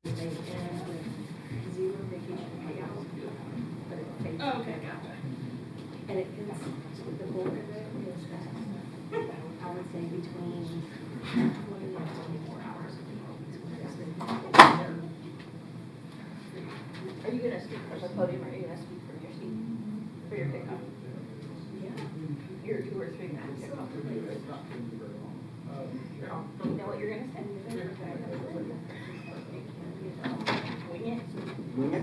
They end with 0 vacation payout, but it pays. Oh, okay, gotcha. And it gets, the bulk of it is that, I would say between 20 and 24 hours a week. Are you gonna speak from the podium, or are you gonna speak from your seat for your pickup? Your 2 or 3 minute pickup. You know what you're gonna say? Wing it.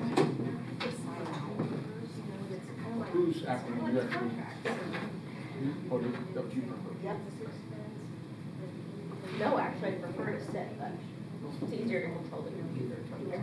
Who's after you actually? Or do you prefer? Yep. No, actually, I prefer to sit, but it's easier to control the computer from here.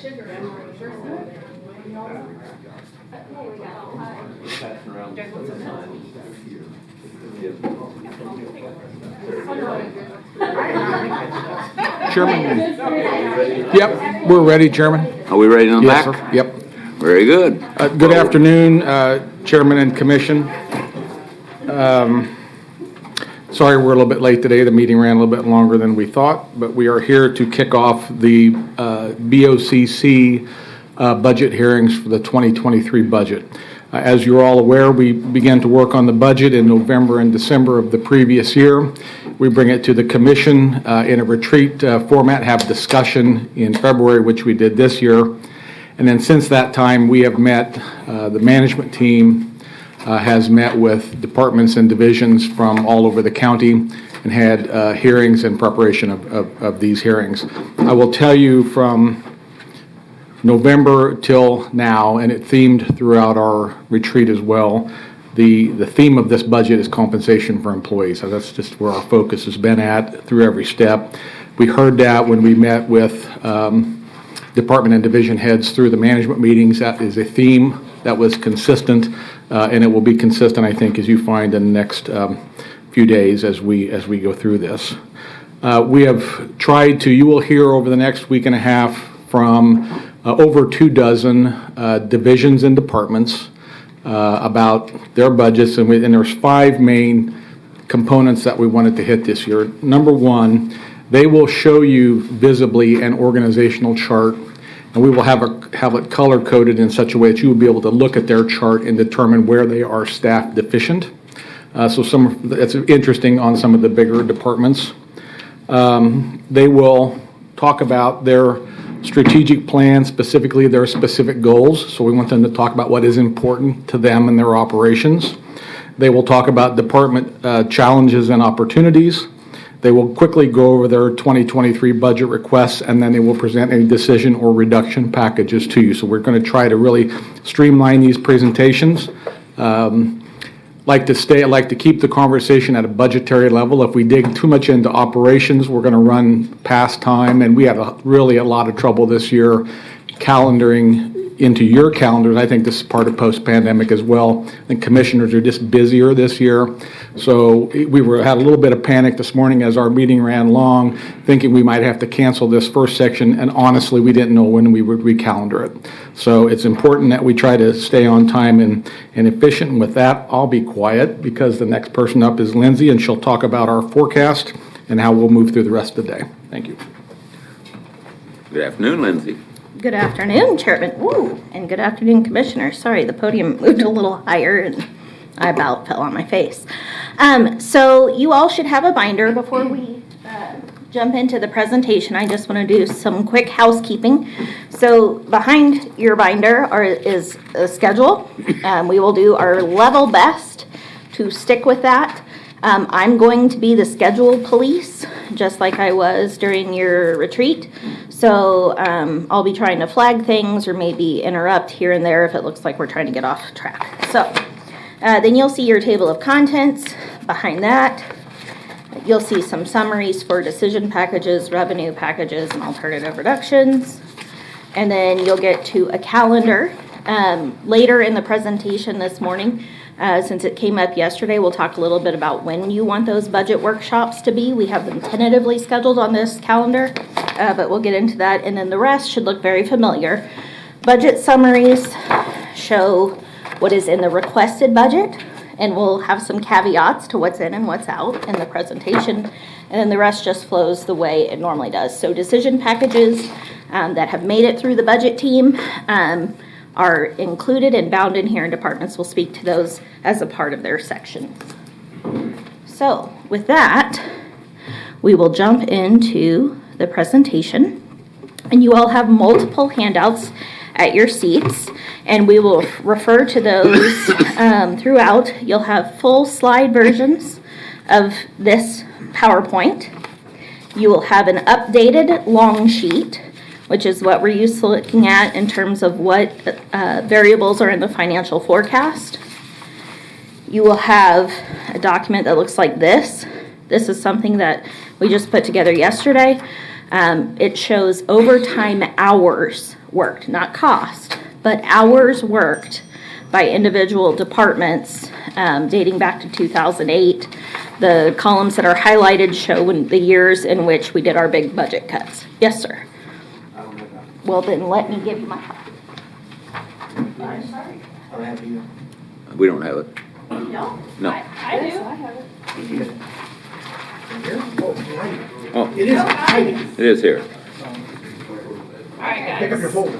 Sugar in my first Passing around. Chairman? Yep, we're ready, Chairman. Are we ready to Yes, back? sir. Yep. Very good. Good afternoon, Chairman and Commission. Sorry we're a little bit late today. The meeting ran a little bit longer than we thought, but we are here to kick off the BOCC budget hearings for the 2023 budget. As you're all aware, we began to work on the budget in November and December of the previous year. We bring it to the Commission in a retreat format, have discussion in February, which we did this year. And then since that time, we have met, the management team has met with departments and divisions from all over the county and had hearings in preparation of these hearings. I will tell you from November till now, and it themed throughout our retreat as well, the theme of this budget is compensation for employees. So that's just where our focus has been at through every step. We heard that when we met with department and division heads through the management meetings. That is a theme that was consistent, and it will be consistent, I think, as you find in the next few days as we go through this. We have tried to, you will hear over the next week and a half from over 24 divisions and departments about their budgets, and there's 5 main components that we wanted to hit this year. Number one, they will show you visibly an organizational chart, and we will have it color-coded in such a way that you will be able to look at their chart and determine where they are staff deficient. So that's interesting on some of the bigger departments. They will talk about their strategic plan, specifically their specific goals. So we want them to talk about what is important to them and their operations. They will talk about department challenges and opportunities. They will quickly go over their 2023 budget requests, and then they will present a decision or reduction packages to you. So we're going to try to really streamline these presentations. Like to keep the conversation at a budgetary level. If we dig too much into operations, we're going to run past time, and we had really a lot of trouble this year calendaring into your calendars. I think this is part of post-pandemic as well. I think commissioners are just busier this year. So had a little bit of panic this morning as our meeting ran long, thinking we might have to cancel this first section, and honestly, we didn't know when we would recalendar it. So it's important that we try to stay on time and efficient. And with that, I'll be quiet because the next person up is Lindsay, and she'll talk about our forecast and how we'll move through the rest of the day. Thank you. Good afternoon, Lindsay. Good afternoon, Chairman. Woo! And good afternoon, Commissioner. Sorry, the podium moved a little higher and I about fell on my face. So you all should have a binder before we jump into the presentation. I just want to do some quick housekeeping. So behind your binder is a schedule. We will do our level best to stick with that. I'm going to be the schedule police, just like I was during your retreat. So I'll be trying to flag things or maybe interrupt here and there if it looks like we're trying to get off track. So then you'll see your table of contents. Behind that, you'll see some summaries for decision packages, revenue packages, and alternative reductions. And then you'll get to a calendar. Later in the presentation this morning, since it came up yesterday, we'll talk a little bit about when you want those budget workshops to be. We have them tentatively scheduled on this calendar, but we'll get into that. And then the rest should look very familiar. Budget summaries show what is in the requested budget, and we'll have some caveats to what's in and what's out in the presentation. And then the rest just flows the way it normally does. So decision packages that have made it through the budget team are included and bound in here, and departments will speak to those as a part of their sections. So with that, we will jump into the presentation. And you all have multiple handouts at your seats, and we will refer to those throughout. You'll have full slide versions of this PowerPoint. You will have an updated long sheet, which is what we're used to looking at in terms of what variables are in the financial forecast. You will have a document that looks like this. This is something that we just put together yesterday. It shows overtime hours worked, not cost, but hours worked by individual departments dating back to 2008. The columns that are highlighted show the years in which we did our big budget cuts. Yes, sir. Well, then let me give you my copy. I'm sorry. We don't have it. No? No. I do. I have it. Oh, It is. it is here. All right, guys. Pick up your folder.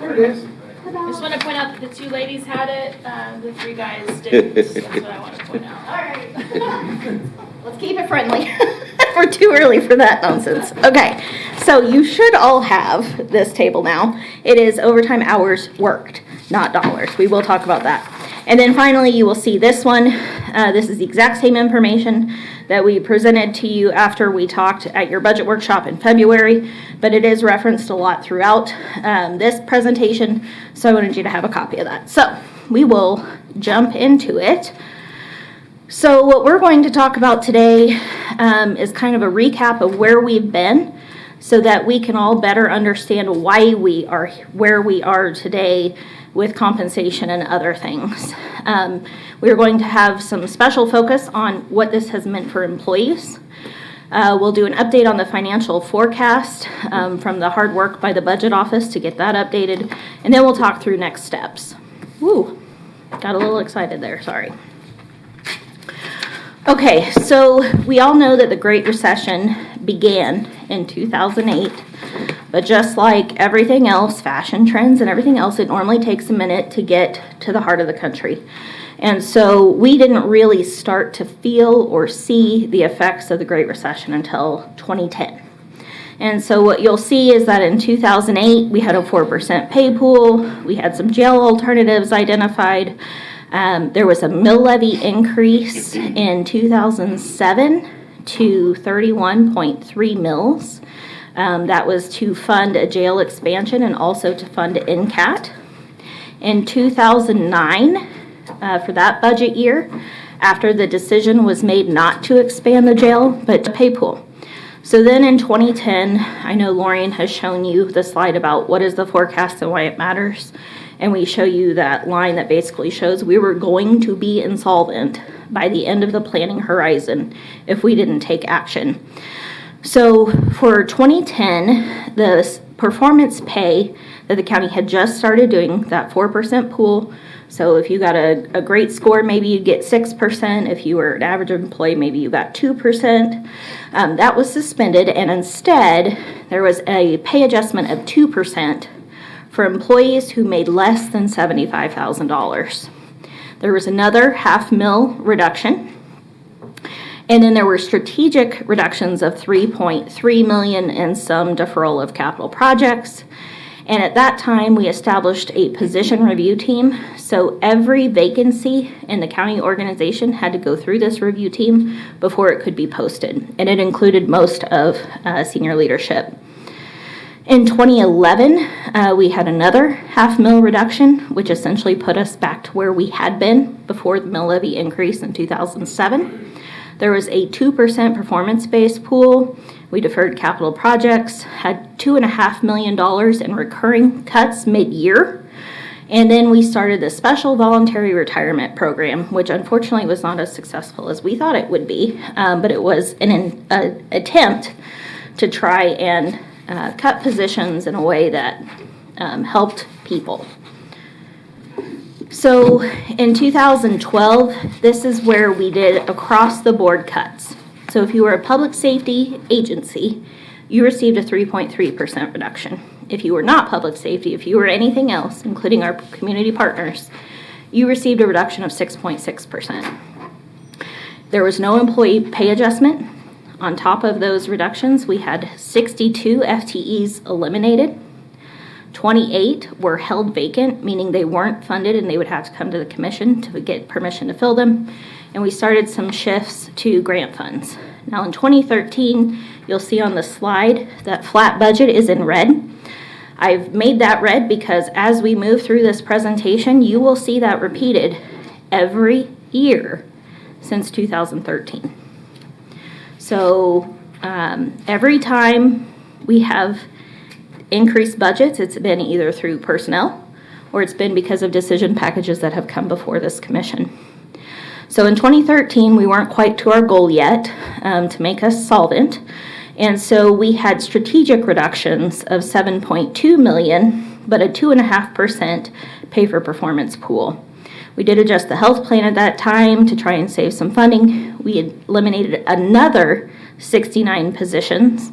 There it is. I just want to point out that the two ladies had it, the three guys didn't. That's what I want to point out. All right. Let's keep it friendly. We're too early for that nonsense. Okay, so you should all have this table now. It is overtime hours worked, not dollars. We will talk about that. And then finally, you will see this one. This is the exact same information that we presented to you after we talked at your budget workshop in February, but it is referenced a lot throughout this presentation, so I wanted you to have a copy of that. So we will jump into it. So what we're going to talk about today is kind of a recap of where we've been so that we can all better understand why we are where we are today with compensation and other things. We're going to have some special focus on what this has meant for employees. We'll do an update on the financial forecast from the hard work by the budget office to get that updated, and then we'll talk through next steps. Woo, got a little excited there, sorry. Okay, so we all know that the Great Recession began in 2008, but just like everything else, fashion trends and everything else, it normally takes a minute to get to the heart of the country. And so we didn't really start to feel or see the effects of the Great Recession until 2010. And so what you'll see is that in 2008, we had a 4% pay pool, we had some jail alternatives identified. There was a mill levy increase in 2007 to 31.3 mills. That was to fund a jail expansion and also to fund NCAT. In 2009, for that budget year, after the decision was made not to expand the jail, but to pay pool. So then in 2010, I know Lorian has shown you the slide about what is the forecast and why it matters. And we show you that line that basically shows we were going to be insolvent by the end of the planning horizon if we didn't take action. So for 2010, the performance pay that the county had just started doing, that 4% pool. So if you got a great score, maybe you'd get 6%. If you were an average employee, maybe you got 2%. That was suspended, and instead, there was a pay adjustment of 2% for employees who made less than $75,000. There was another $500,000 reduction. And then there were strategic reductions of $3.3 million and some deferral of capital projects. And at that time, we established a position review team. So every vacancy in the county organization had to go through this review team before it could be posted. And it included most of senior leadership. In 2011, we had another $500,000 reduction, which essentially put us back to where we had been before the mill levy increase in 2007. There was a 2% performance-based pool. We deferred capital projects, had $2.5 million in recurring cuts mid-year. And then we started the special voluntary retirement program, which unfortunately was not as successful as we thought it would be. But it was an attempt to try and cut positions in a way that helped people. So in 2012, this is where we did across-the-board cuts. So if you were a public safety agency, you received a 3.3% reduction. If you were not public safety, if you were anything else, including our community partners, you received a reduction of 6.6%. There was no employee pay adjustment. On top of those reductions, we had 62 FTEs eliminated. 28 were held vacant, meaning they weren't funded and they would have to come to the commission to get permission to fill them. And we started some shifts to grant funds. Now in 2013, you'll see on the slide that flat budget is in red. I've made that red because as we move through this presentation, you will see that repeated every year since 2013. So every time we have increased budgets, it's been either through personnel or it's been because of decision packages that have come before this commission. So in 2013, we weren't quite to our goal yet to make us solvent. And so we had strategic reductions of $7.2 million, but a 2.5% pay for performance pool. We did adjust the health plan at that time to try and save some funding. We had eliminated another 69 positions.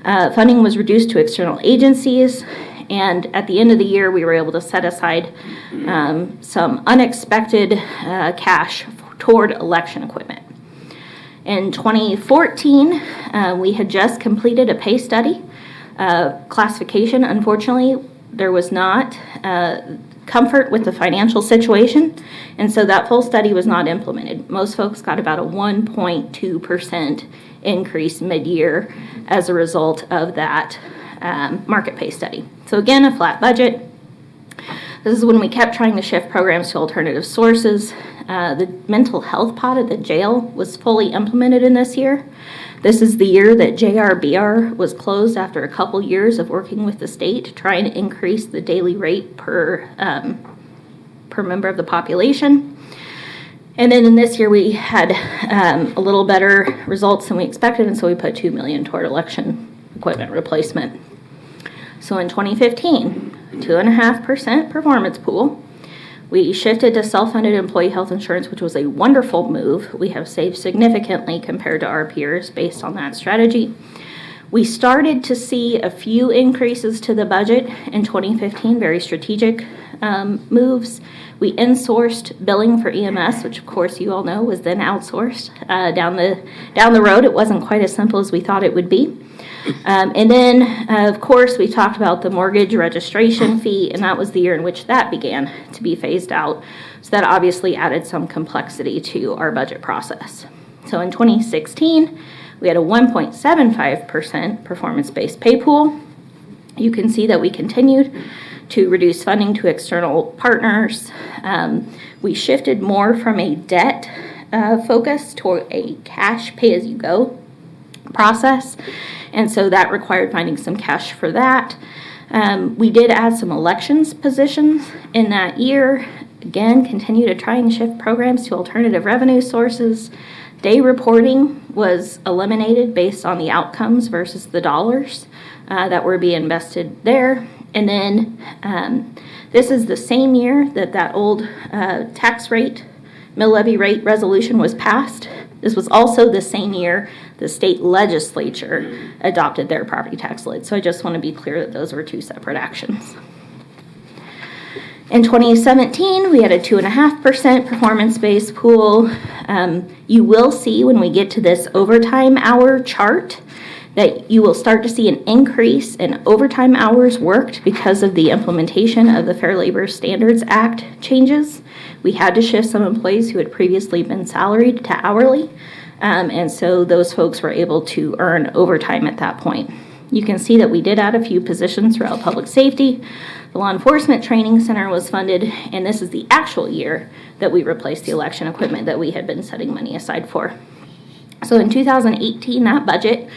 Funding was reduced to external agencies, and at the end of the year, we were able to set aside some unexpected cash toward election equipment. In 2014, we had just completed a pay study. Classification, unfortunately, there was not comfort with the financial situation, and so that full study was not implemented. Most folks got about a 1.2% increase mid-year as a result of that market pay study. So again, a flat budget. This is when we kept trying to shift programs to alternative sources. The mental health pod at the jail was fully implemented in this year. This is the year that JRBR was closed after a couple years of working with the state to try and increase the daily rate per member of the population. And then in this year we had a little better results than we expected, and so we put $2 million toward election equipment replacement. So in 2015, 2.5% performance pool. We shifted to self-funded employee health insurance, which was a wonderful move. We have saved significantly compared to our peers based on that strategy. We started to see a few increases to the budget in 2015, very strategic moves. We insourced billing for EMS, which of course you all know was then outsourced. Down the road, it wasn't quite as simple as we thought it would be. And then, of course, we talked about the mortgage registration fee, and that was the year in which that began to be phased out. So that obviously added some complexity to our budget process. So in 2016, we had a 1.75% performance-based pay pool. You can see that we continued to reduce funding to external partners. We shifted more from a debt focus to a cash pay-as-you-go process. And so that required finding some cash for that. We did add some elections positions in that year. Again, continue to try and shift programs to alternative revenue sources. Day reporting was eliminated based on the outcomes versus the dollars that were being invested there. And then this is the same year that old tax rate, mill levy rate resolution was passed. This was also the same year the state legislature adopted their property tax lid. So I just want to be clear that those were two separate actions. In 2017, we had a 2.5% performance-based pool. You will see when we get to this overtime hour chart that you will start to see an increase in overtime hours worked because of the implementation of the Fair Labor Standards Act changes. We had to shift some employees who had previously been salaried to hourly, and so those folks were able to earn overtime at that point. You can see that we did add a few positions throughout public safety. The Law Enforcement Training Center was funded, and this is the actual year that we replaced the election equipment that we had been setting money aside for. So in 2018, that budget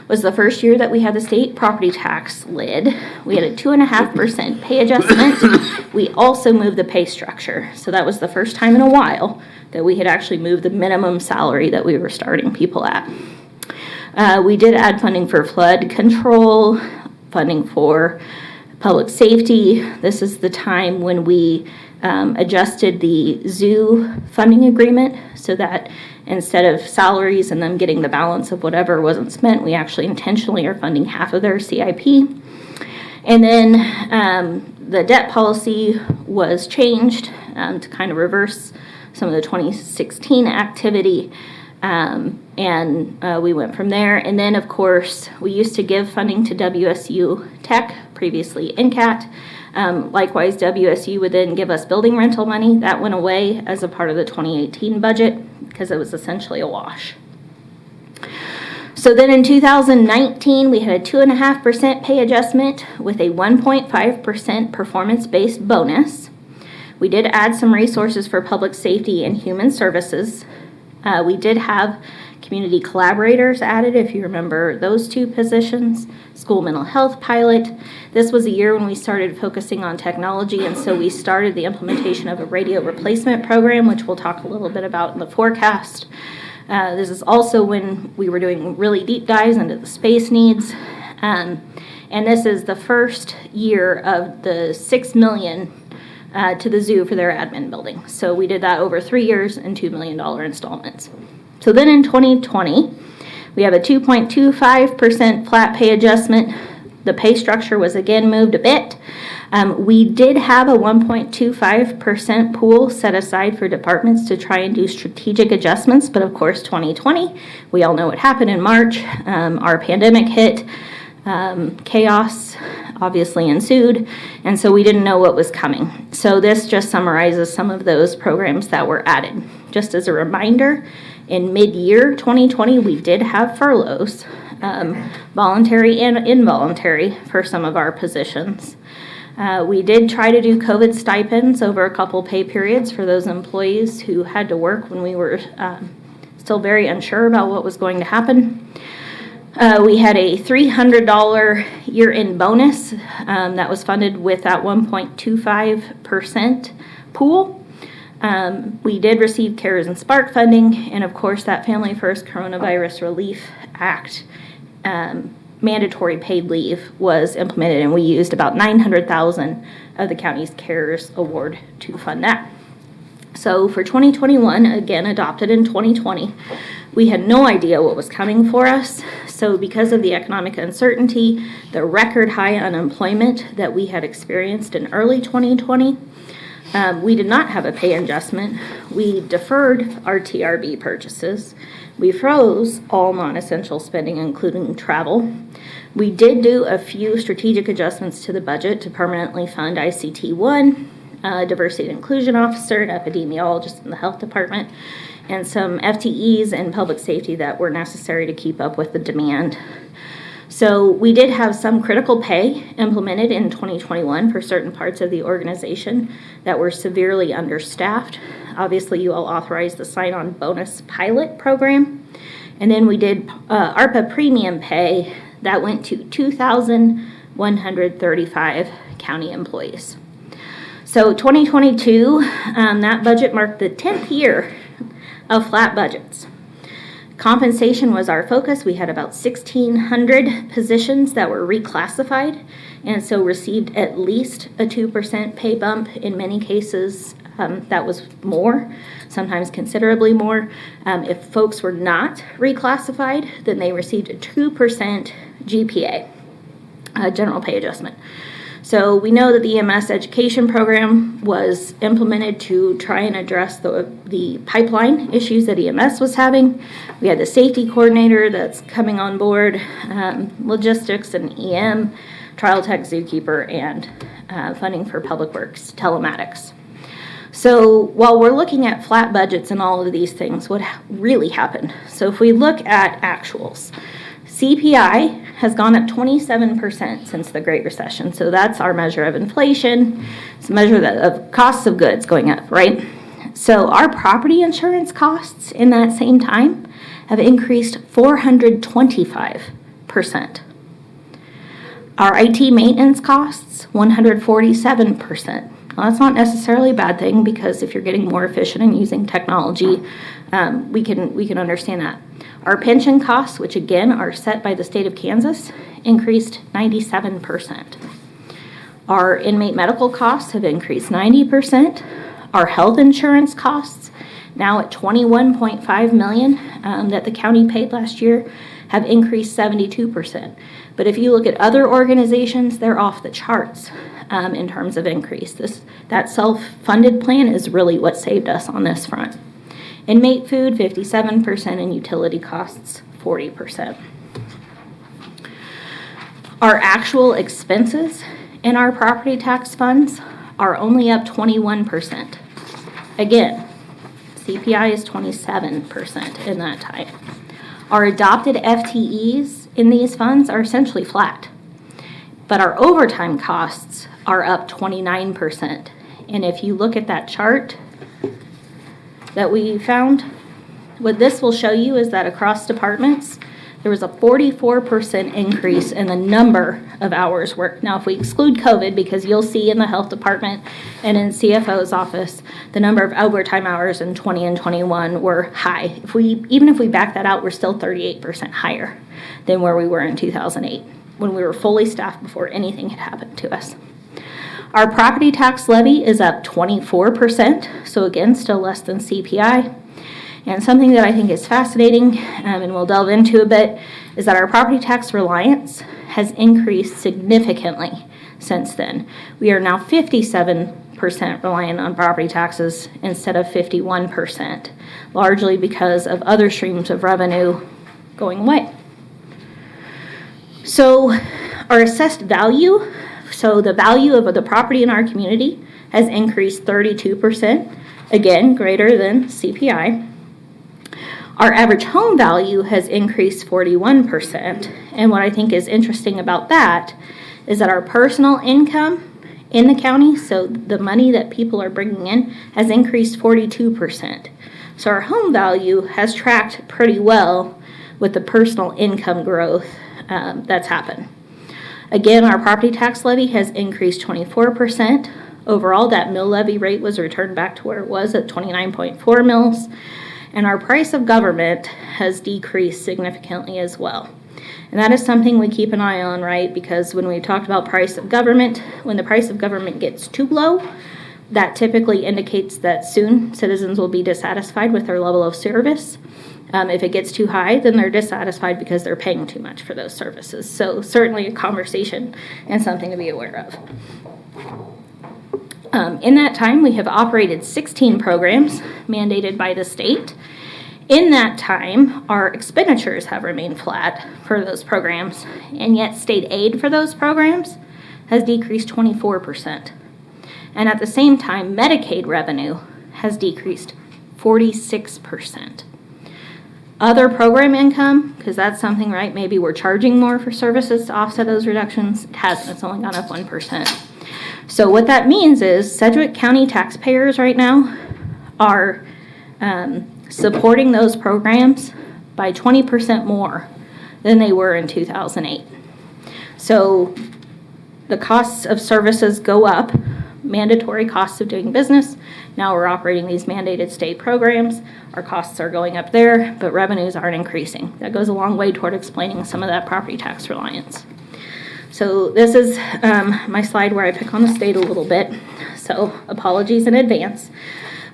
was the first year that we had the state property tax lid. We had a 2.5% pay adjustment. We also moved the pay structure. So that was the first time in a while that we had actually moved the minimum salary that we were starting people at. We did add funding for flood control, funding for public safety. This is the time when we adjusted the zoo funding agreement so that instead of salaries and them getting the balance of whatever wasn't spent, we actually intentionally are funding half of their CIP. And then the debt policy was changed to kind of reverse some of the 2016 activity. And we went from there. And then, of course, we used to give funding to WSU Tech, previously NCAT. Likewise, WSU would then give us building rental money. That went away as a part of the 2018 budget because it was essentially a wash. So then in 2019, we had a 2.5% pay adjustment with a 1.5% performance-based bonus. We did add some resources for public safety and human services. We did have community collaborators added, if you remember those two positions. School mental health pilot. This was a year when we started focusing on technology, and so we started the implementation of a radio replacement program, which we'll talk a little bit about in the forecast. This is also when we were doing really deep dives into the space needs. And this is the first year of the $6 million to the zoo for their admin building. So we did that over 3 years in $2 million installments. So then in 2020, we have a 2.25% flat pay adjustment. The pay structure was again moved a bit. We did have a 1.25% pool set aside for departments to try and do strategic adjustments, but of course 2020, we all know what happened in March. Our pandemic hit. Chaos obviously ensued, and so we didn't know what was coming. So this just summarizes some of those programs that were added. Just as a reminder, in mid-year 2020, we did have furloughs, voluntary and involuntary for some of our positions. We did try to do COVID stipends over a couple pay periods for those employees who had to work when we were still very unsure about what was going to happen. We had a $300 year-end bonus that was funded with that 1.25% pool. We did receive CARES and Spark funding, and of course that Family First Coronavirus Relief Act mandatory paid leave was implemented, and we used about $900,000 of the county's CARES award to fund that. So for 2021, again adopted in 2020, we had no idea what was coming for us. So because of the economic uncertainty, the record high unemployment that we had experienced in early 2020, we did not have a pay adjustment. We deferred our TRB purchases. We froze all non-essential spending, including travel. We did do a few strategic adjustments to the budget to permanently fund ICT-1, diversity and inclusion officer, an epidemiologist in the health department, and some FTEs and public safety that were necessary to keep up with the demand. So we did have some critical pay implemented in 2021 for certain parts of the organization that were severely understaffed. Obviously, you all authorized the sign-on bonus pilot program, And then we did ARPA premium pay that went to 2,135 county employees. So 2022, that budget marked the 10th year of flat budgets. Compensation was our focus. We had about 1,600 positions that were reclassified and so received at least a 2% pay bump. In many cases, that was more, sometimes considerably more. If folks were not reclassified, then they received a 2% GPA, general pay adjustment. So we know that the EMS education program was implemented to try and address the pipeline issues that EMS was having. We had the safety coordinator that's coming on board, logistics and EM, trial tech, zookeeper, and funding for public works, telematics. So while we're looking at flat budgets and all of these things, what really happened? So if we look at actuals, CPI has gone up 27% since the Great Recession. So that's our measure of inflation. It's a measure of costs of goods going up, right? So our property insurance costs in that same time have increased 425%. Our IT maintenance costs, 147%. Well, that's not necessarily a bad thing because if you're getting more efficient and using technology, we can understand that. Our pension costs, which again are set by the state of Kansas, increased 97%. Our inmate medical costs have increased 90%. Our health insurance costs, now at $21.5 million that the county paid last year, have increased 72%. But if you look at other organizations, they're off the charts in terms of increase. That self-funded plan is really what saved us on this front. Inmate food, 57%, and utility costs, 40%. Our actual expenses in our property tax funds are only up 21%. Again, CPI is 27% in that time. Our adopted FTEs in these funds are essentially flat, but our overtime costs are up 29%. And if you look at that chart that we found, what this will show you is that across departments, there was a 44% increase in the number of hours worked. Now, if we exclude COVID, because you'll see in the health department and in CFO's office, the number of overtime hours in 20 and 21 were high. Even if we back that out, we're still 38% higher than where we were in 2008, when we were fully staffed before anything had happened to us. Our property tax levy is up 24%, so again, still less than CPI. And something that I think is fascinating, and we'll delve into a bit, is that our property tax reliance has increased significantly since then. We are now 57% reliant on property taxes instead of 51%, largely because of other streams of revenue going away. So our assessed value, so the value of the property in our community has increased 32%, again, greater than CPI. Our average home value has increased 41%, and what I think is interesting about that is that our personal income in the county, so the money that people are bringing in, has increased 42%. So our home value has tracked pretty well with the personal income growth that's happened. Again, our property tax levy has increased 24%. Overall, that mill levy rate was returned back to where it was at 29.4 mills. And our price of government has decreased significantly as well. And that is something we keep an eye on, right? Because when we talked about price of government, when the price of government gets too low, that typically indicates that soon citizens will be dissatisfied with their level of service. If it gets too high, then they're dissatisfied because they're paying too much for those services. So certainly a conversation and something to be aware of. In that time, we have operated 16 programs mandated by the state. In that time, our expenditures have remained flat for those programs, and yet state aid for those programs has decreased 24%. And at the same time, Medicaid revenue has decreased 46%. Other program income, because that's something, right, maybe we're charging more for services to offset those reductions, it hasn't, it's only gone up 1%. So what that means is Sedgwick County taxpayers right now are supporting those programs by 20% more than they were in 2008. So the costs of services go up, mandatory costs of doing business. Now we're operating these mandated state programs. Our costs are going up there, but revenues aren't increasing. That goes a long way toward explaining some of that property tax reliance. So this is my slide where I pick on the state a little bit, so apologies in advance.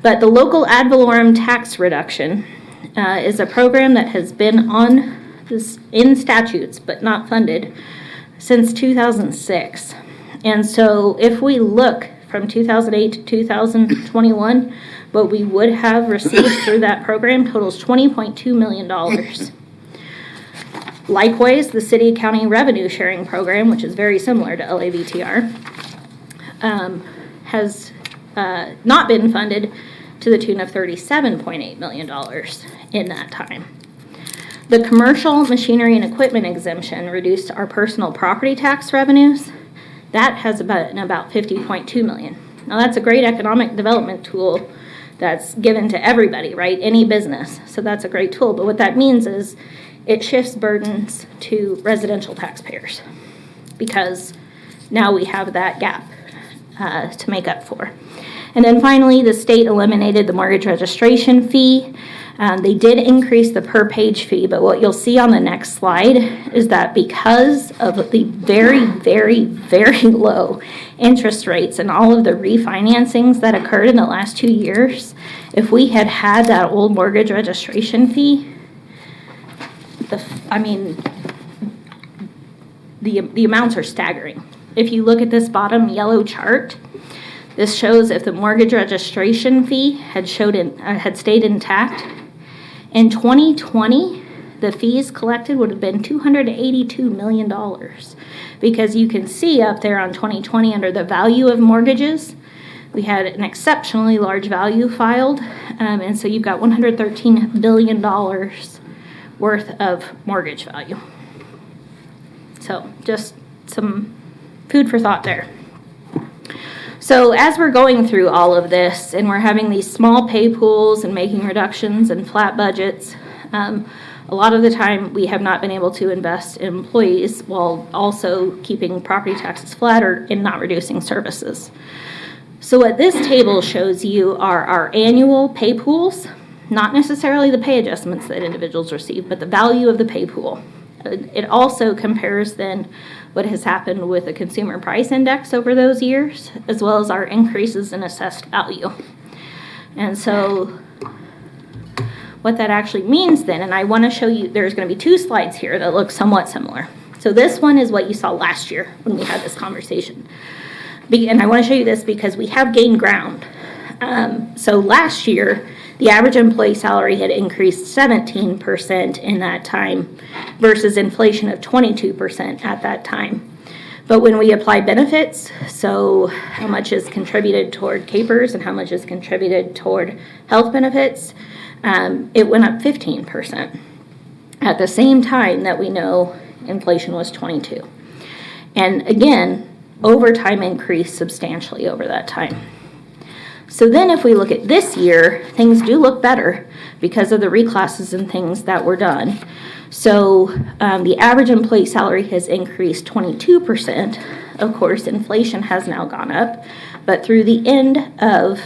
But the local ad valorem tax reduction is a program that has been on this in statutes but not funded since 2006. And so if we look from 2008 to 2021, what we would have received through that program totals $20.2 million. Likewise, the City County Revenue Sharing Program, which is very similar to LAVTR, has not been funded to the tune of $37.8 million in that time. The commercial machinery and equipment exemption reduced our personal property tax revenues. That has about $50.2 million. Now that's a great economic development tool that's given to everybody, right? Any business. So that's a great tool. But what that means is it shifts burdens to residential taxpayers because now we have that gap to make up for. And then finally, the state eliminated the mortgage registration fee. They did increase the per page fee, but what you'll see on the next slide is that because of the very, very, very low interest rates and all of the refinancings that occurred in the last 2 years, if we had had that old mortgage registration fee, the amounts are staggering. If you look at this bottom yellow chart, this shows if the mortgage registration fee had stayed intact. In 2020, the fees collected would have been $282 million because you can see up there on 2020 under the value of mortgages, we had an exceptionally large value filed, and so you've got $113 billion worth of mortgage value. So just some food for thought there. So as we're going through all of this and we're having these small pay pools and making reductions and flat budgets, a lot of the time we have not been able to invest in employees while also keeping property taxes flat or in not reducing services. So what this table shows you are our annual pay pools, not necessarily the pay adjustments that individuals receive, but the value of the pay pool. It also compares then what has happened with the consumer price index over those years, as well as our increases in assessed value. And so what that actually means then, and I want to show you, there's going to be 2 slides here that look somewhat similar. So this one is what you saw last year when we had this conversation. And I want to show you this because we have gained ground. So last year, the average employee salary had increased 17% in that time versus inflation of 22% at that time. But when we apply benefits, so how much is contributed toward capers and how much is contributed toward health benefits, it went up 15% at the same time that we know inflation was 22%. And again, overtime increased substantially over that time. So then if we look at this year, things do look better because of the reclasses and things that were done. So the average employee salary has increased 22%. Of course, inflation has now gone up, but through the end of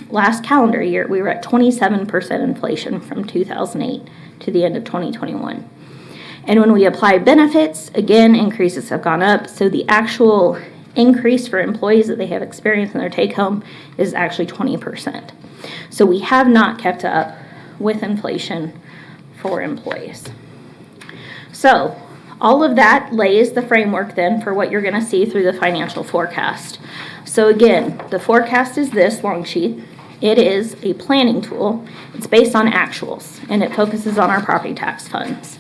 last calendar year, we were at 27% inflation from 2008 to the end of 2021. And when we apply benefits, again, increases have gone up. So the actual increase for employees that they have experienced in their take-home is actually 20%. So we have not kept up with inflation for employees. So all of that lays the framework then for what you're going to see through the financial forecast. So again, the forecast is this long sheet. It is a planning tool. It's based on actuals, and it focuses on our property tax funds.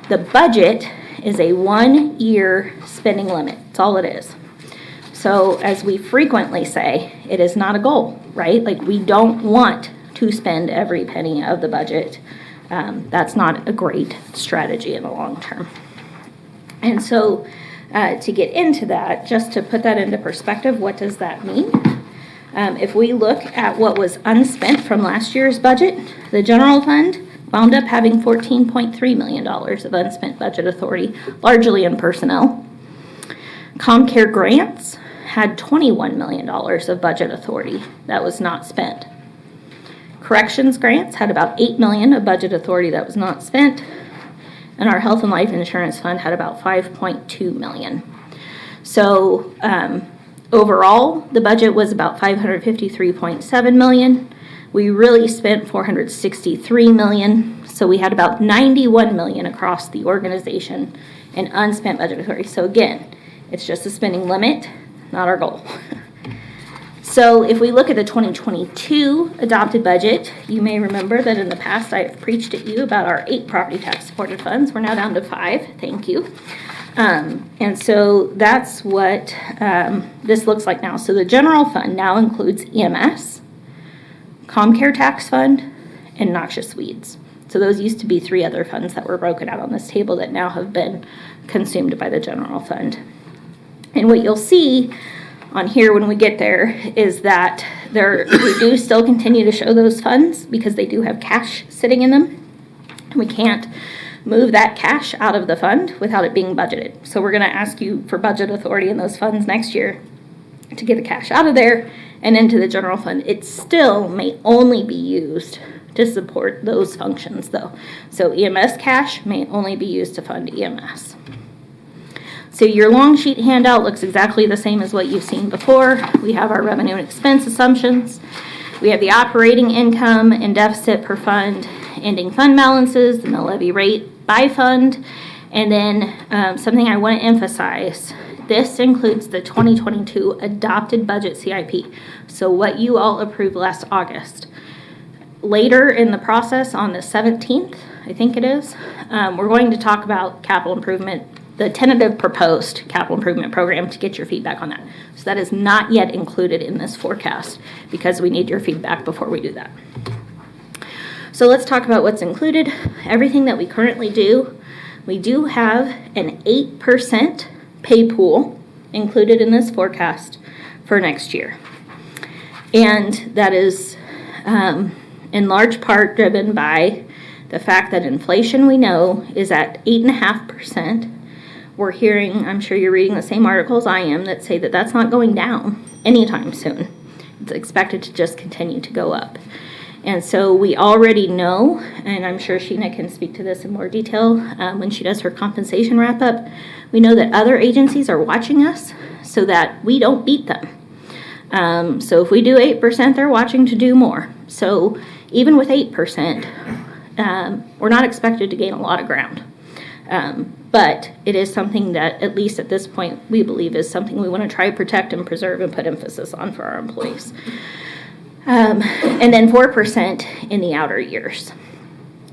The budget is a 1-year spending limit. That's all it is. So as we frequently say, it is not a goal, right? Like we don't want to spend every penny of the budget. That's not a great strategy in the long term. And so to get into that, just to put that into perspective, what does that mean? If we look at what was unspent from last year's budget, the general fund, wound up having $14.3 million of unspent budget authority, largely in personnel. ComCare grants had $21 million of budget authority that was not spent. Corrections grants had about $8 million of budget authority that was not spent. And our health and life insurance fund had about $5.2 million. So overall, the budget was about $553.7 million. We really spent $463 million. So we had about $91 million across the organization in unspent budget authority. So again, it's just a spending limit, not our goal. So if we look at the 2022 adopted budget, you may remember that in the past I have preached at you about our 8 property tax supported funds. We're now down to 5. Thank you. And so that's what this looks like now. So the general fund now includes EMS, ComCare tax fund, and noxious weeds. So those used to be 3 other funds that were broken out on this table that now have been consumed by the general fund. And what you'll see on here when we get there is that we do still continue to show those funds because they do have cash sitting in them. We can't move that cash out of the fund without it being budgeted. So we're going to ask you for budget authority in those funds next year to get the cash out of there and into the general fund. It still may only be used to support those functions though. So EMS cash may only be used to fund EMS. So your long sheet handout looks exactly the same as what you've seen before. We have our revenue and expense assumptions. We have the operating income and deficit per fund, ending fund balances, and the levy rate by fund. And then something I want to emphasize, this includes the 2022 adopted budget CIP. So what you all approved last August. Later in the process on the 17th, I think it is, we're going to talk about capital improvement, the tentative proposed capital improvement program, to get your feedback on that. So that is not yet included in this forecast because we need your feedback before we do that. So let's talk about what's included. Everything that we currently do, we do have an 8% pay pool included in this forecast for next year. And that is in large part driven by the fact that inflation, we know, is at 8.5%. We're hearing, I'm sure you're reading the same articles I am that say that that's not going down anytime soon. It's expected to just continue to go up. And so we already know, and I'm sure Sheena can speak to this in more detail when she does her compensation wrap up, we know that other agencies are watching us so that we don't beat them. So if we do 8%, they're watching to do more. So even with 8%, we're not expected to gain a lot of ground. But it is something that, at least at this point, we believe is something we want to try to protect and preserve and put emphasis on for our employees. And then 4% in the outer years.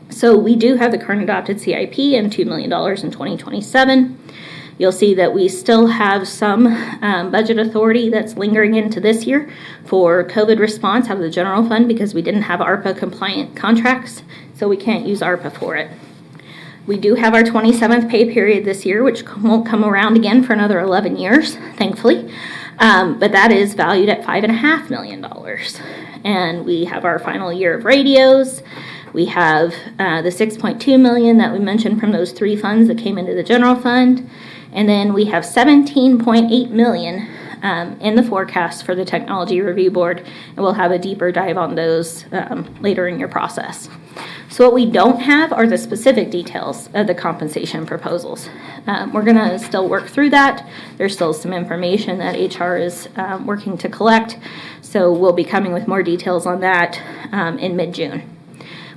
So we do have the current adopted CIP and $2 million in 2027. You'll see that we still have some budget authority that's lingering into this year for COVID response out of the general fund because we didn't have ARPA compliant contracts, so we can't use ARPA for it. We do have our 27th pay period this year, which won't come around again for another 11 years, thankfully. But that is valued at $5.5 million. And we have our final year of radios. We have the $6.2 million that we mentioned from those 3 funds that came into the general fund. And then we have $17.8 million in the forecast for the Technology Review Board. And we'll have a deeper dive on those later in your process. So what we don't have are the specific details of the compensation proposals. We're going to still work through that. There's still some information that HR is working to collect. So we'll be coming with more details on that in mid-June.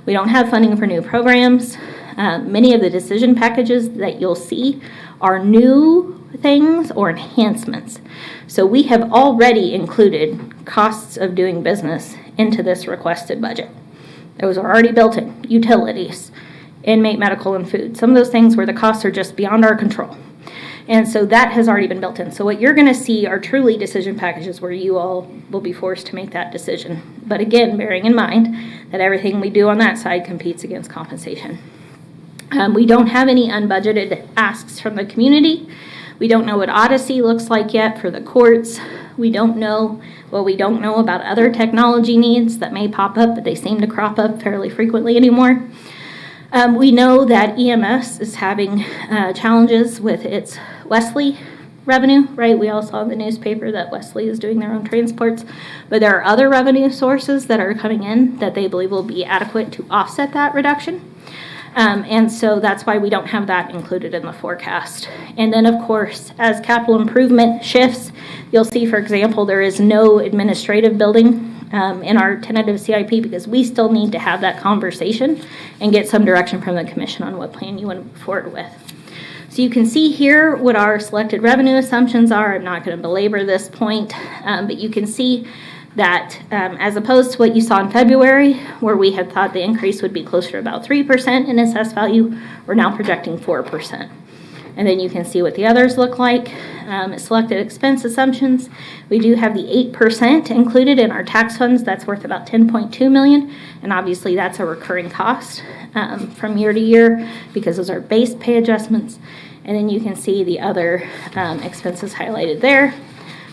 We don't have funding for new programs. Many of the decision packages that you'll see are new things or enhancements. So we have already included costs of doing business into this requested budget. Those are already built in. Utilities, inmate medical and food. Some of those things where the costs are just beyond our control. And so that has already been built in. So what you're going to see are truly decision packages where you all will be forced to make that decision. But again, bearing in mind that everything we do on that side competes against compensation. We don't have any unbudgeted asks from the community. We don't know what Odyssey looks like yet for the courts. We don't know about other technology needs that may pop up, but they seem to crop up fairly frequently anymore. We know that EMS is having challenges with its Wesley revenue, right? We all saw in the newspaper that Wesley is doing their own transports, but there are other revenue sources that are coming in that they believe will be adequate to offset that reduction. And so that's why we don't have that included in the forecast. And then, of course, as capital improvement shifts, you'll see, for example, there is no administrative building in our tentative CIP because we still need to have that conversation and get some direction from the commission on what plan you want to move forward with. So you can see here what our selected revenue assumptions are. I'm not going to belabor this point, but you can see that as opposed to what you saw in February, where we had thought the increase would be closer to about 3% in assessed value, we're now projecting 4%. And then you can see what the others look like. Selected expense assumptions, we do have the 8% included in our tax funds. That's worth about $10.2 million, and obviously that's a recurring cost from year to year because those are base pay adjustments. And then you can see the other expenses highlighted there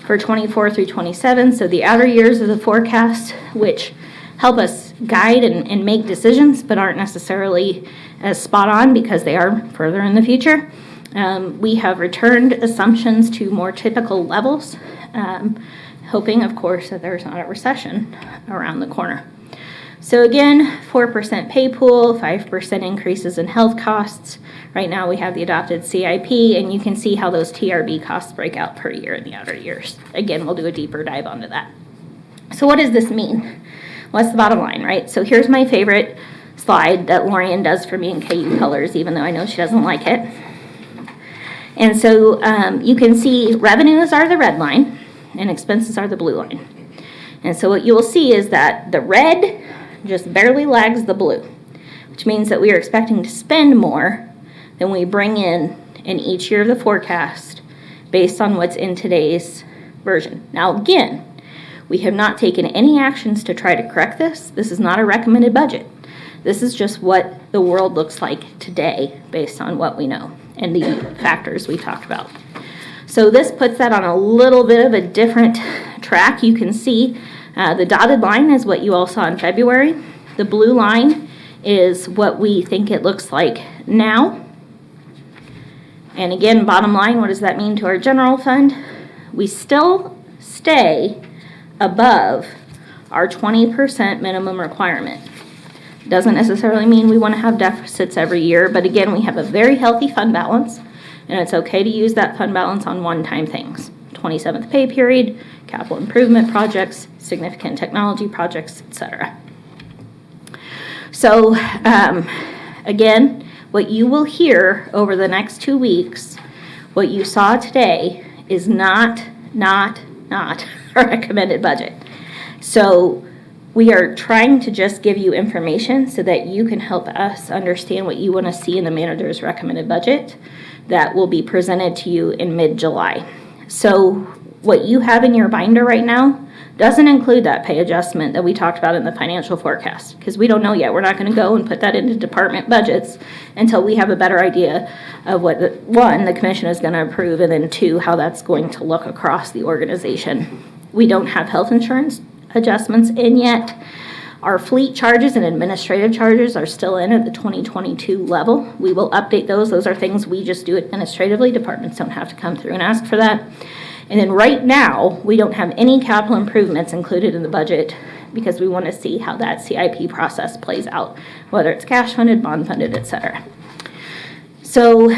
for 24 through 27. So the outer years of the forecast, which help us guide and make decisions, but aren't necessarily as spot on because they are further in the future. We have returned assumptions to more typical levels, hoping, of course, that there's not a recession around the corner. So again, 4% pay pool, 5% increases in health costs. Right now we have the adopted CIP, and you can see how those TRB costs break out per year in the outer years. Again, we'll do a deeper dive onto that. So what does this mean? What's the bottom line, right? So here's my favorite slide that Lorian does for me in KU colors, even though I know she doesn't like it. And so you can see revenues are the red line and expenses are the blue line. And so what you will see is that the red just barely lags the blue, which means that we are expecting to spend more than we bring in each year of the forecast based on what's in today's version. Now again, we have not taken any actions to try to correct this. This is not a recommended budget. This is just what the world looks like today based on what we know and the factors we talked about. So this puts that on a little bit of a different track. You can see the dotted line is what you all saw in February. The blue line is what we think it looks like now. And again, bottom line, what does that mean to our general fund? We still stay above our 20% minimum requirement. Doesn't necessarily mean we want to have deficits every year, but again, we have a very healthy fund balance, and it's okay to use that fund balance on one-time things. 27th pay period, capital improvement projects, significant technology projects, etc. So, again, what you will hear over the next 2 weeks, what you saw today is not a recommended budget. So we are trying to just give you information so that you can help us understand what you want to see in the manager's recommended budget that will be presented to you in mid-July. So what you have in your binder right now doesn't include that pay adjustment that we talked about in the financial forecast because we don't know yet. We're not going to go and put that into department budgets until we have a better idea of what, the commission is going to approve, and then 2, how that's going to look across the organization. We don't have health insurance adjustments in yet. Our fleet charges and administrative charges are still in at the 2022 level. We will update those. Those are things we just do administratively. Departments don't have to come through and ask for that. And then right now, we don't have any capital improvements included in the budget because we want to see how that CIP process plays out, whether it's cash funded, bond funded, etc. So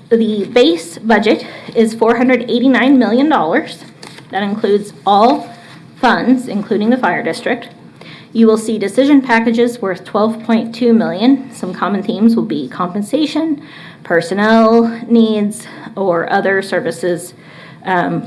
the base budget is $489 million. That includes all funds, including the fire district. You will see decision packages worth $12.2 million. Some common themes will be compensation, personnel needs, or other services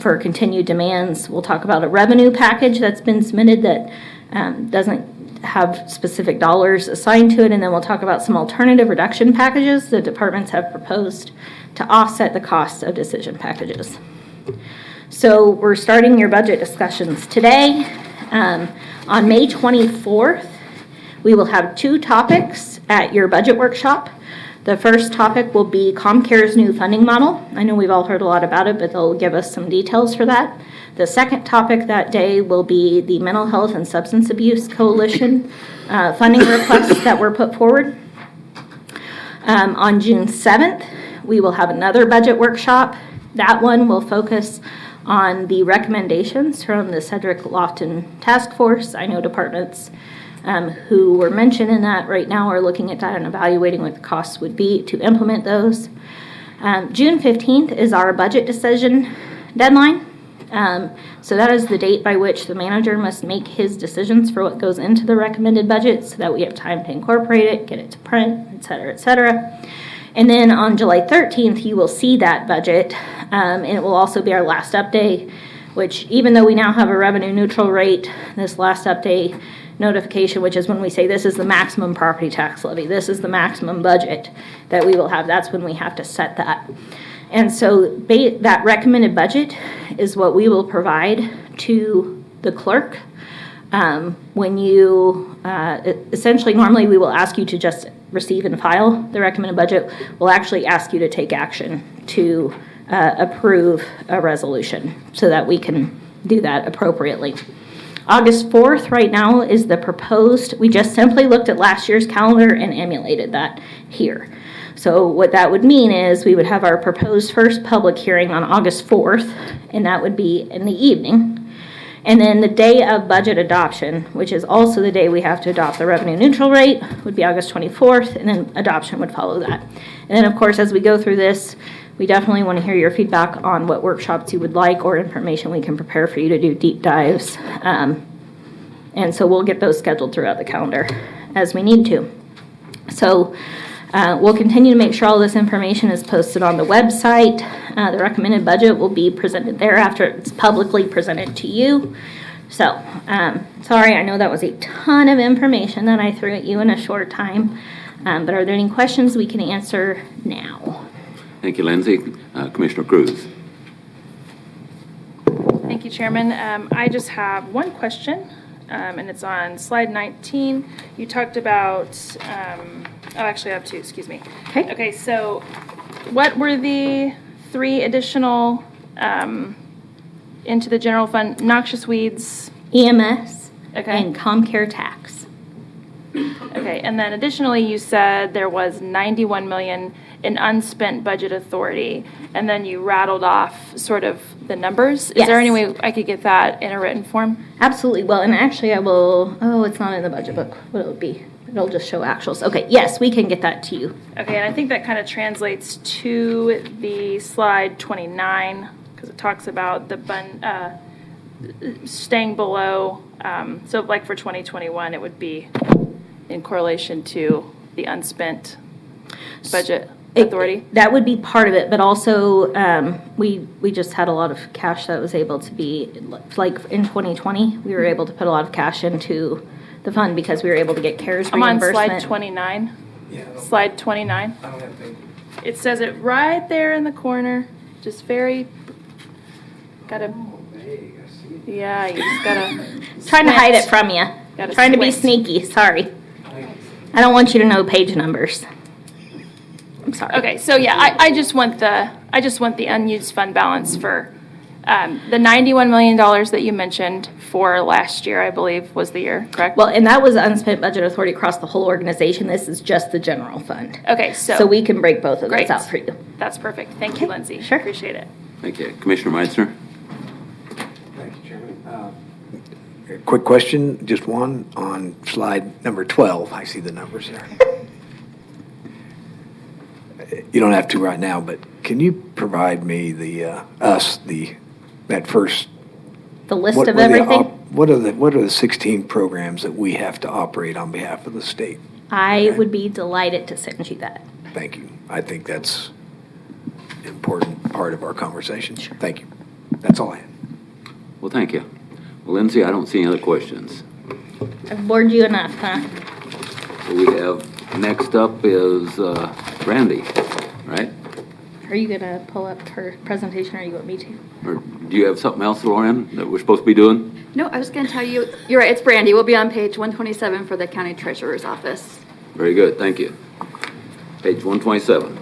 for continued demands. We'll talk about a revenue package that's been submitted that doesn't have specific dollars assigned to it, and then we'll talk about some alternative reduction packages the departments have proposed to offset the cost of decision packages. So we're starting your budget discussions today. On May 24th, we will have 2 topics at your budget workshop. The first topic will be ComCare's new funding model. I know we've all heard a lot about it, but they'll give us some details for that. The second topic that day will be the Mental Health and Substance Abuse Coalition funding requests that were put forward. On June 7th, we will have another budget workshop. That one will focus on the recommendations from the Cedric Lofton Task Force. I know departments who were mentioned in that right now are looking at that and evaluating what the costs would be to implement those. June 15th is our budget decision deadline. So that is the date by which the manager must make his decisions for what goes into the recommended budget so that we have time to incorporate it, get it to print, et cetera, et cetera. And then on July 13th, you will see that budget, and it will also be our last update, which even though we now have a revenue neutral rate, this last update notification, which is when we say this is the maximum property tax levy, this is the maximum budget that we will have, that's when we have to set that. And so that recommended budget is what we will provide to the clerk. When you, essentially, normally we will ask you to just receive and file the recommended budget. We'll actually ask you to take action to approve a resolution so that we can do that appropriately. August 4th right now is the proposed, we just simply looked at last year's calendar and emulated that here. So what that would mean is we would have our proposed first public hearing on August 4th, and that would be in the evening. And then the day of budget adoption, which is also the day we have to adopt the revenue neutral rate, would be August 24th, and then adoption would follow that. And then, of course, as we go through this, we definitely want to hear your feedback on what workshops you would like or information we can prepare for you to do deep dives. And so we'll get those scheduled throughout the calendar as we need to. So we'll continue to make sure all this information is posted on the website. The recommended budget will be presented there after it's publicly presented to you. So, sorry, I know that was a ton of information that I threw at you in a short time. But are there any questions we can answer now? Thank you, Lindsay. Commissioner Cruz. Thank you, Chairman. I just have one question, and it's on slide 19. You talked about, actually I have two, excuse me. Okay. Okay, so what were the 3 additional into the general fund? Noxious weeds. EMS Okay. and ComCare tax. Okay, and then additionally, you said there was 91 million in unspent budget authority, and then you rattled off sort of the numbers. Is there any Yes. way I could get that in a written form? Absolutely. Well, and actually I will, it's not in the budget book. What it'll be? It'll just show actuals. Okay, yes, we can get that to you. Okay, and I think that kind of translates to the slide 29, because it talks about the staying below, so like for 2021, it would be in correlation to the unspent budget authority. That would be part of it, but also we just had a lot of cash that was able to be, like in 2020, we were able to put a lot of cash into the fund because we were able to get CARES I'm on reimbursement. slide 29. Yeah. Slide 29. I don't have to. It says it right there in the corner, just very, gotta, Hey, I see it. yeah, you just gotta. Trying to hide it squint. from you. Gotta Trying to be squint. sneaky, sorry. I don't want you to know page numbers. I'm sorry. Okay, so yeah, I just want the unused fund balance for the $91 million that you mentioned for last year, I believe was the year, correct? Well, and that was unspent budget authority across the whole organization. This is just the general fund. Okay, So so we can break both of those Great. out for you. that's perfect. Thank you, Lindsay. sure. Appreciate it. Thank you. Commissioner Meitzner. Thank you, Chairman. Quick question, just one, on slide number 12. I see the numbers there. You don't have to right now, but can you provide me that first? The list what of were the everything. What are the 16 programs that we have to operate on behalf of the state? I would be delighted to send you that. Thank you. I think that's an important part of our conversation. Sure. Thank you. That's all I had. Well, thank you. Well, Lindsay, I don't see any other questions. I've bored you enough, huh? So we have, next up is Randy, right? Are you gonna pull up her presentation, or you want me to? Or do you have something else, Lauren, that we're supposed to be doing? No, I was going to tell you, you're right, it's Brandy. We'll be on page 127 for the county treasurer's office. Very good, thank you. Page 127.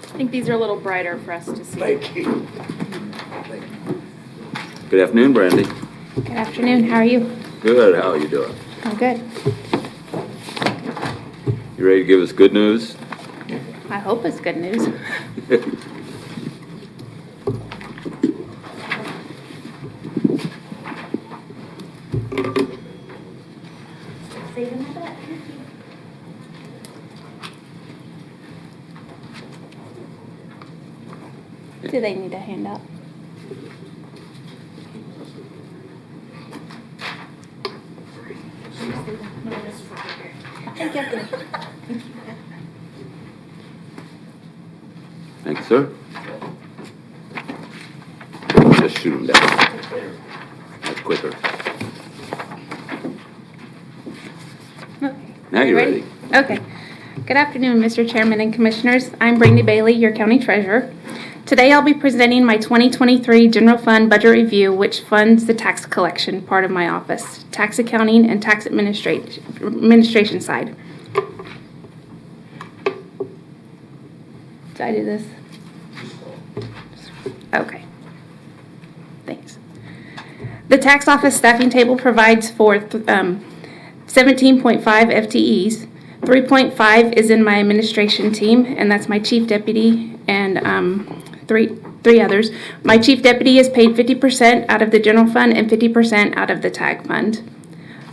I think these are a little brighter for us to see. Thank you. Good afternoon, Brandy. Good afternoon, how are you? Good, how are you doing? I'm good. You ready to give us good news? I hope it's good news. Saving my butt. Do they need a handout? Thank you. Thank you, sir. Just shoot them down. That's quicker. Now you're ready. Okay. Good afternoon, Mr. Chairman and Commissioners. I'm Brandy Bailey, your county treasurer. Today I'll be presenting my 2023 general fund budget review, which funds the tax collection part of my office, tax accounting and tax administration side. Did I do this? Okay. Thanks. The tax office staffing table provides for 17.5 FTEs. 3.5 is in my administration team, and that's my chief deputy and three others. My chief deputy is paid 50% out of the general fund and 50% out of the tag fund.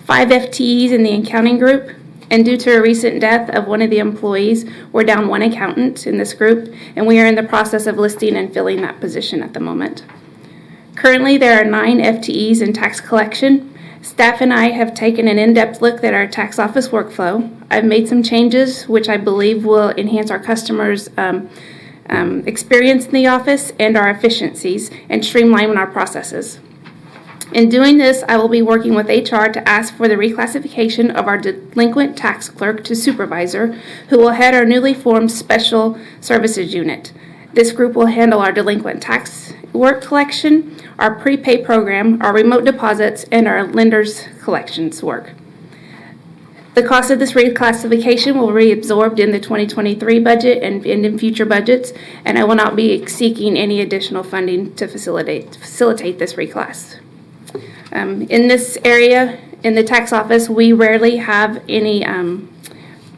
5 FTEs in the accounting group, and due to a recent death of one of the employees, we're down 1 accountant in this group, and we are in the process of listing and filling that position at the moment. Currently, there are 9 FTEs in tax collection. Staff and I have taken an in-depth look at our tax office workflow. I've made some changes which I believe will enhance our customers' experience in the office and our efficiencies and streamline our processes. In doing this, I will be working with HR to ask for the reclassification of our delinquent tax clerk to supervisor, who will head our newly formed special services unit. This group will handle our delinquent tax work collection, our prepay program, our remote deposits, and our lenders collections work. The cost of this reclassification will be absorbed in the 2023 budget and in future budgets, and I will not be seeking any additional funding to facilitate this reclass. In this area, in the tax office, we rarely have any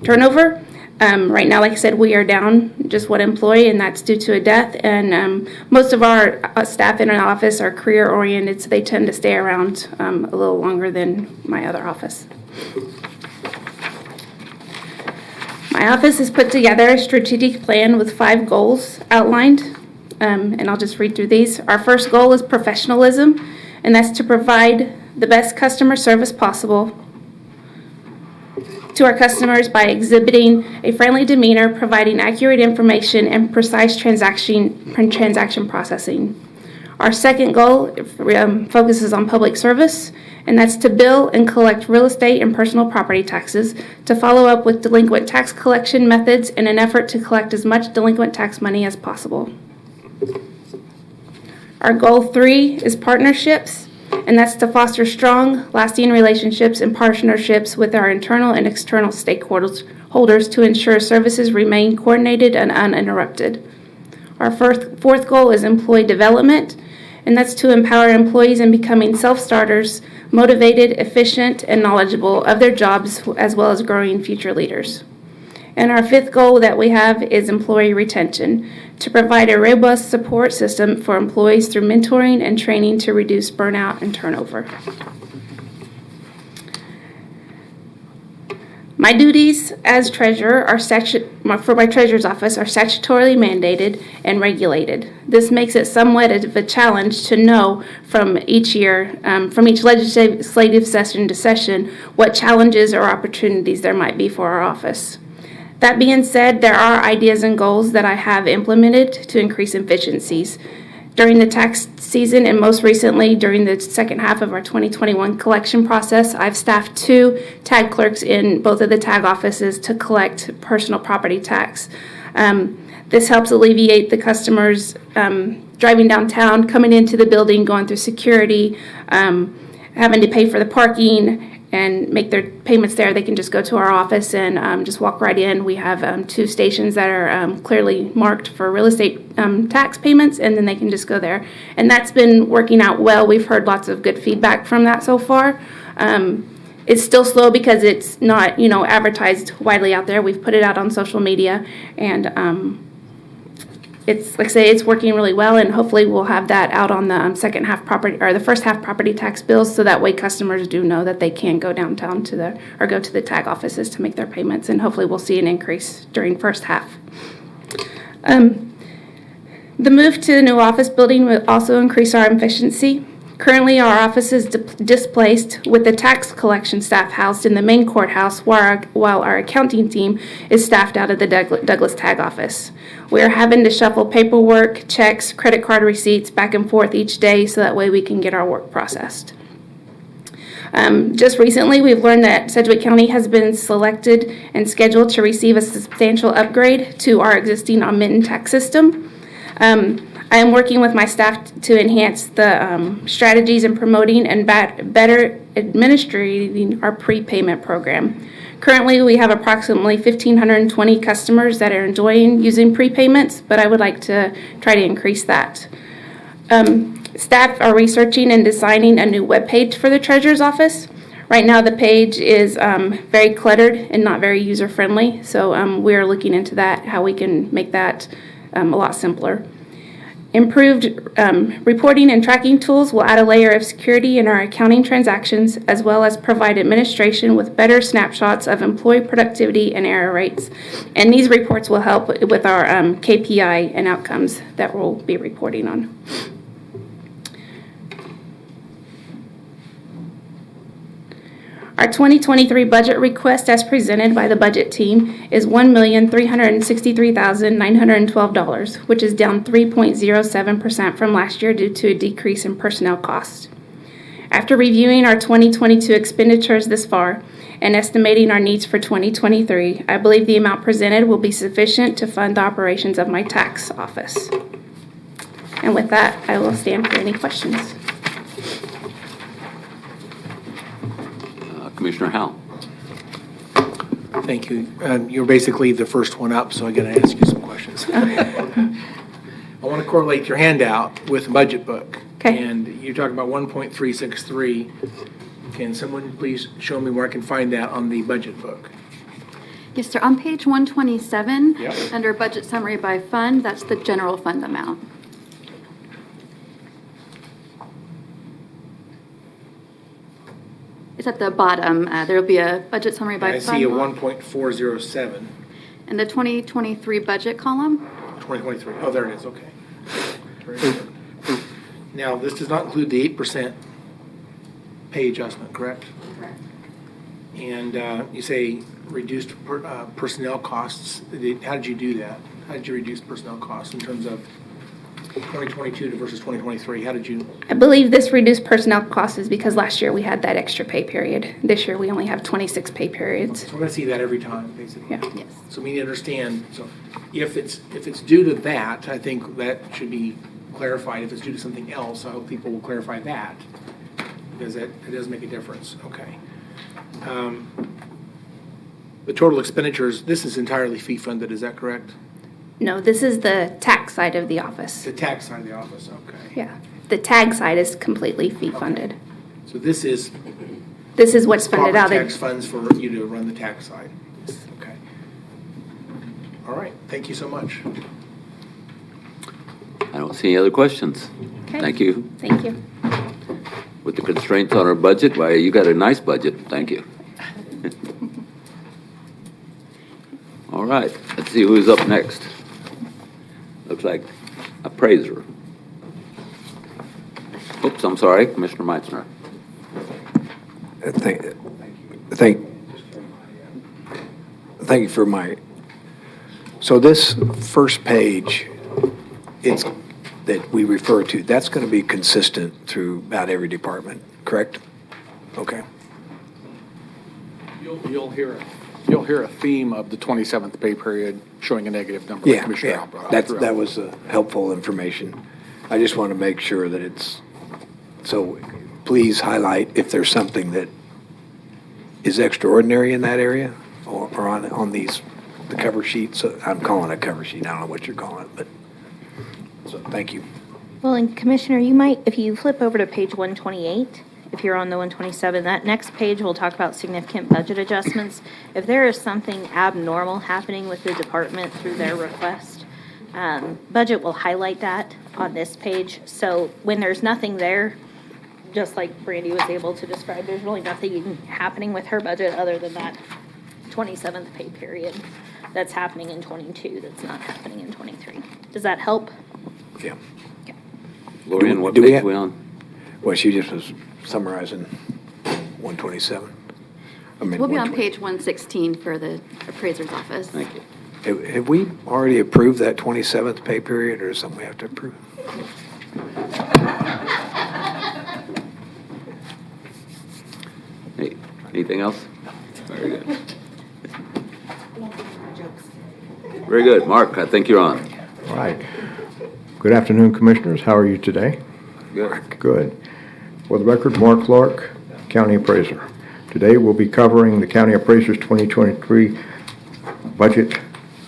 turnover. Right now, like I said, we are down just 1 employee, and that's due to a death. And most of our staff in our office are career-oriented, so they tend to stay around a little longer than my other office. My office has put together a strategic plan with 5 goals outlined, and I'll just read through these. Our first goal is professionalism, and that's to provide the best customer service possible to our customers by exhibiting a friendly demeanor, providing accurate information, and precise transaction processing. Our second goal focuses on public service, and that's to bill and collect real estate and personal property taxes, to follow up with delinquent tax collection methods in an effort to collect as much delinquent tax money as possible. Our goal 3 is partnerships, and that's to foster strong, lasting relationships and partnerships with our internal and external stakeholders to ensure services remain coordinated and uninterrupted. Our fourth goal is employee development, and that's to empower employees in becoming self-starters, motivated, efficient, and knowledgeable of their jobs, as well as growing future leaders. And our 5th goal that we have is employee retention, to provide a robust support system for employees through mentoring and training to reduce burnout and turnover. My duties as treasurer for my treasurer's office are statutorily mandated and regulated. This makes it somewhat of a challenge to know from each year, from each legislative session to session, what challenges or opportunities there might be for our office. That being said, there are ideas and goals that I have implemented to increase efficiencies. During the tax season and most recently during the second half of our 2021 collection process, I've staffed 2 tag clerks in both of the tag offices to collect personal property tax. This helps alleviate the customers driving downtown, coming into the building, going through security, having to pay for the parking, and make their payments there. They can just go to our office and just walk right in. We have 2 stations that are clearly marked for real estate tax payments, and then they can just go there. And that's been working out well. We've heard lots of good feedback from that so far. It's still slow because it's not, advertised widely out there. We've put it out on social media, and it's, like I say, it's working really well, and hopefully we'll have that out on the second half property, or the first half property tax bills, so that way customers do know that they can go downtown or go to the tag offices to make their payments, and hopefully we'll see an increase during first half. The move to the new office building will also increase our efficiency. Currently, our office is displaced with the tax collection staff housed in the main courthouse while our accounting team is staffed out of the Douglas Tag office. We are having to shuffle paperwork, checks, credit card receipts back and forth each day so that way we can get our work processed. Just recently, we've learned that Sedgwick County has been selected and scheduled to receive a substantial upgrade to our existing Unspent tax system. I am working with my staff to enhance the strategies in promoting and better administrating our prepayment program. Currently, we have approximately 1,520 customers that are enjoying using prepayments, but I would like to try to increase that. Staff are researching and designing a new webpage for the Treasurer's Office. Right now, the page is very cluttered and not very user-friendly, so we are looking into that, how we can make that a lot simpler. Improved reporting and tracking tools will add a layer of security in our accounting transactions, as well as provide administration with better snapshots of employee productivity and error rates. And these reports will help with our KPI and outcomes that we'll be reporting on. Our 2023 budget request as presented by the budget team is $1,363,912, which is down 3.07% from last year due to a decrease in personnel costs. After reviewing our 2022 expenditures this far and estimating our needs for 2023, I believe the amount presented will be sufficient to fund the operations of my tax office. And with that, I will stand for any questions. Commissioner Howell. Thank you. You're basically the first one up, so I got to ask you some questions. I want to correlate your handout with the budget book. Okay. And you're talking about 1.363. Can someone please show me where I can find that on the budget book? Yes, sir. On page 127, Yep. under budget summary by fund, that's the general fund amount. It's at the bottom. There will be a budget summary by I fund. see a 1.407. And the 2023 budget column. 2023. Oh, there it is. Okay. Very good. Now, this does not include the 8% pay adjustment, correct? Correct. And you say reduced personnel costs. How did you do that? How did you reduce personnel costs in terms of 2022 versus 2023? How did you? I believe this reduced personnel costs is because last year we had that extra pay period. This year we only have 26 pay periods. So we're going to see that every time, basically. Yeah. Yes. So we need to understand. So if it's due to that, I think that should be clarified. If it's due to something else, I hope people will clarify that, because it does make a difference. Okay. The total expenditures. This is entirely fee funded. Is that correct? No, this is the tax side of the office. The tax side of the office. Okay. Yeah. The tag side is completely fee funded. So this is This is what's funded out tax of. funds for you to run the tax side. Okay. All right. Thank you so much. I don't see any other questions. Okay. Thank you. Thank you. With the constraints on our budget, why, you got a nice budget. Thank you. All right, let's see who's up next. Looks like appraiser. Oops, I'm sorry, Commissioner Meitzner. Thank you for my, so this first page, it's, that we refer to, that's going to be consistent through about every department, correct? Okay. You'll hear a theme of the 27th pay period showing a negative number. like Yeah, Commissioner yeah, Howell brought up throughout. that was helpful information. I just want to make sure that it's, so please highlight if there's something that is extraordinary in that area or on these, the cover sheet. So I'm calling it a cover sheet. I don't know what you're calling it, but, so thank you. Well, and Commissioner, you might, if you flip over to page 128, if you're on the 127, that next page will talk about significant budget adjustments. If there is something abnormal happening with the department through their request, budget will highlight that on this page. So when there's nothing there, just like Brandy was able to describe, there's really nothing happening with her budget other than that 27th pay period that's happening in 22 that's not happening in 23. Does that help? Yeah. Lorian, what Do we page have- we on? Well, she just was summarizing 127. I mean, We'll be on 120. page 116 for the appraiser's office. Thank you. Have we already approved that 27th pay period, or is something we have to approve? Hey, anything else? Very good. Very good. Mark, I think you're on. All right. Good afternoon, Commissioners. How are you today? Good. Good. For the record, Mark Clark, County Appraiser. Today we'll be covering the County Appraiser's 2023 budget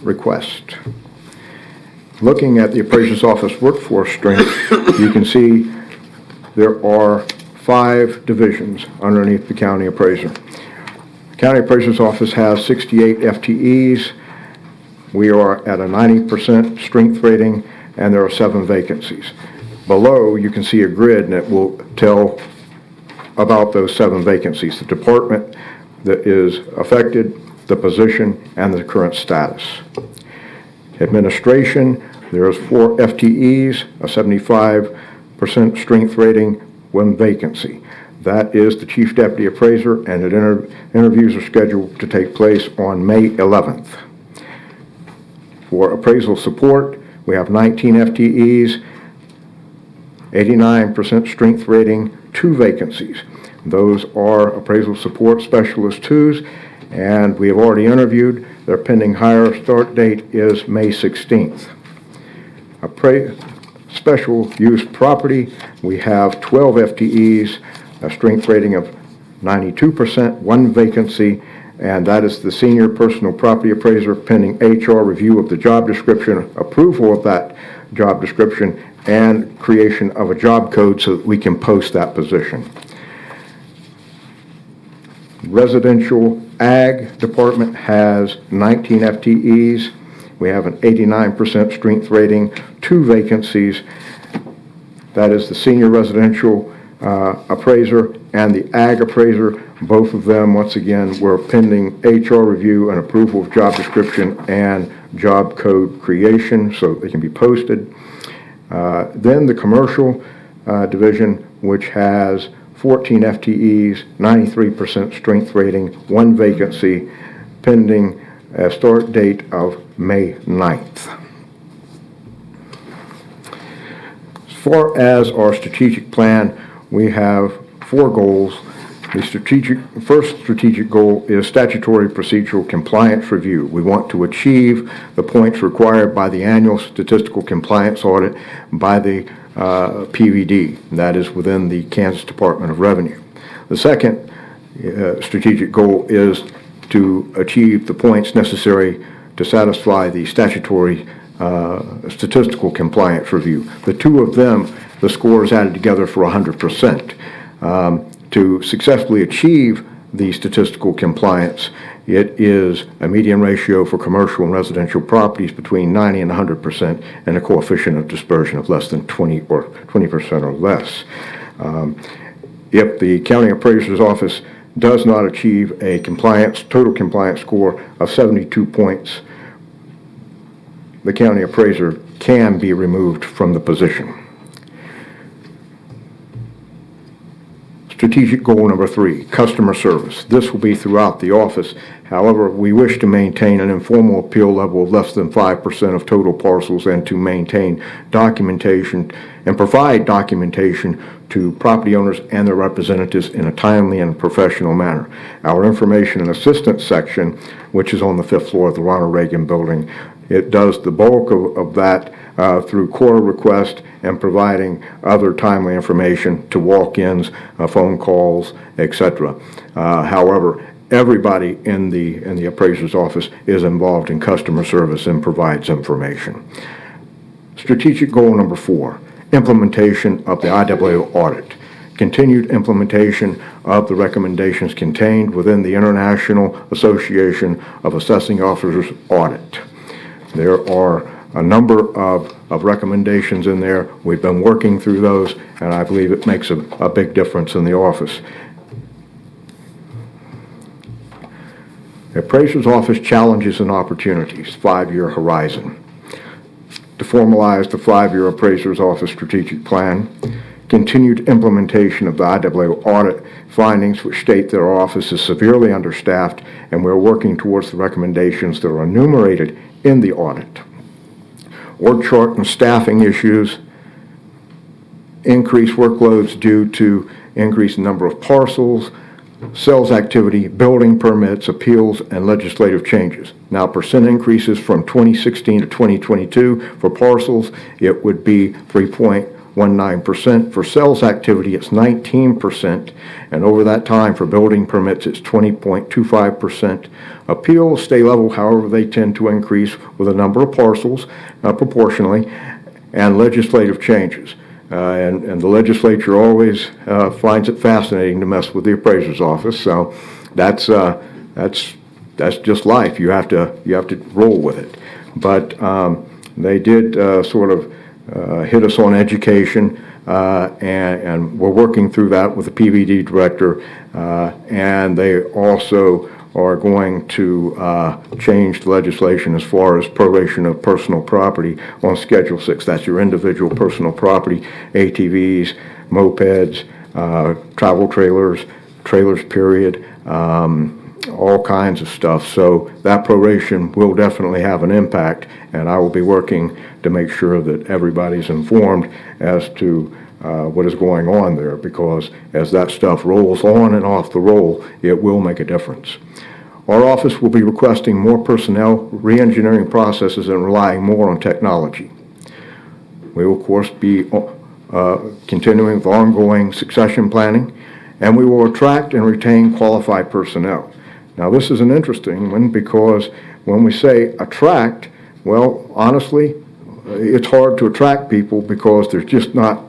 request. Looking at the Appraiser's Office workforce strength, you can see there are 5 divisions underneath the County Appraiser. The County Appraiser's Office has 68 FTEs. We are at a 90% strength rating, and there are 7 vacancies. Below, you can see a grid that will tell about those 7 vacancies, the department that is affected, the position, and the current status. Administration, there's 4 FTEs, a 75% strength rating, 1 vacancy. That is the Chief Deputy Appraiser, and interviews are scheduled to take place on May 11th. For appraisal support, we have 19 FTEs, 89% strength rating, 2 vacancies. Those are appraisal support specialist 2s, and we have already interviewed. Their pending hire start date is May 16th. Special use property, we have 12 FTEs, a strength rating of 92%, 1 vacancy, and that is the Senior Personal Property Appraiser, pending HR review of the job description, approval of that job description, and creation of a job code so that we can post that position. Residential Ag Department has 19 FTEs. We have an 89% strength rating, 2 vacancies. That is the Senior Residential Appraiser and the Ag Appraiser. Both of them, once again, were pending HR review and approval of job description and job code creation so they can be posted. Then the Commercial Division, which has 14 FTEs, 93% strength rating, 1 vacancy, pending a start date of May 9th. As far as our strategic plan, we have 4 goals. The first strategic goal is statutory procedural compliance review. We want to achieve the points required by the annual statistical compliance audit by the PVD, that is within the Kansas Department of Revenue. The second strategic goal is to achieve the points necessary to satisfy the statutory statistical compliance review. The 2 of them, the score is added together for 100%. To successfully achieve the statistical compliance, it is a median ratio for commercial and residential properties between 90 and 100% and a coefficient of dispersion of less than 20% or less. If the County Appraiser's Office does not achieve a total compliance score of 72 points, the County Appraiser can be removed from the position. Strategic goal number 3, customer service. This will be throughout the office. However, we wish to maintain an informal appeal level of less than 5% of total parcels and to maintain documentation and provide documentation to property owners and their representatives in a timely and professional manner. Our information and assistance section, which is on the 5th floor of the Ronald Reagan building, it does the bulk of that through core request and providing other timely information to walk-ins, phone calls, etc. However, everybody in the appraiser's office is involved in customer service and provides information. Strategic goal number 4, implementation of the IWO audit. continued implementation of the recommendations contained within the International Association of Assessing Officers audit. There are a number of recommendations in there. We've been working through those, and I believe it makes a big difference in the office. The Appraiser's Office challenges and opportunities, 5-year horizon. To formalize the 5-year Appraiser's Office strategic plan, continued implementation of the IAA audit findings which state that our office is severely understaffed, and we're working towards the recommendations that are enumerated in the audit. Org chart and staffing issues, increased workloads due to increased number of parcels, sales activity, building permits, appeals, and legislative changes. Now, percent increases from 2016 to 2022 for parcels, it would be 3.19%. For sales activity, it's 19%, and over that time for building permits, it's 20.25%. Appeals stay level, however, they tend to increase with a number of parcels proportionally, and legislative changes. And the legislature always finds it fascinating to mess with the appraiser's office. So that's just life. You have to roll with it. But they did sort of hit us on education, and we're working through that with the PVD director. And they also are going to change the legislation as far as proration of personal property on Schedule 6. That's your individual personal property, ATVs, mopeds, travel trailers, period, all kinds of stuff. So that proration will definitely have an impact, and I will be working to make sure that everybody's informed as to what is going on there, because as that stuff rolls on and off the roll, it will make a difference. Our office will be requesting more personnel, re-engineering processes, and relying more on technology. We will, of course, be continuing with ongoing succession planning, and we will attract and retain qualified personnel. Now, this is an interesting one, because when we say attract, well, honestly, it's hard to attract people because there's just not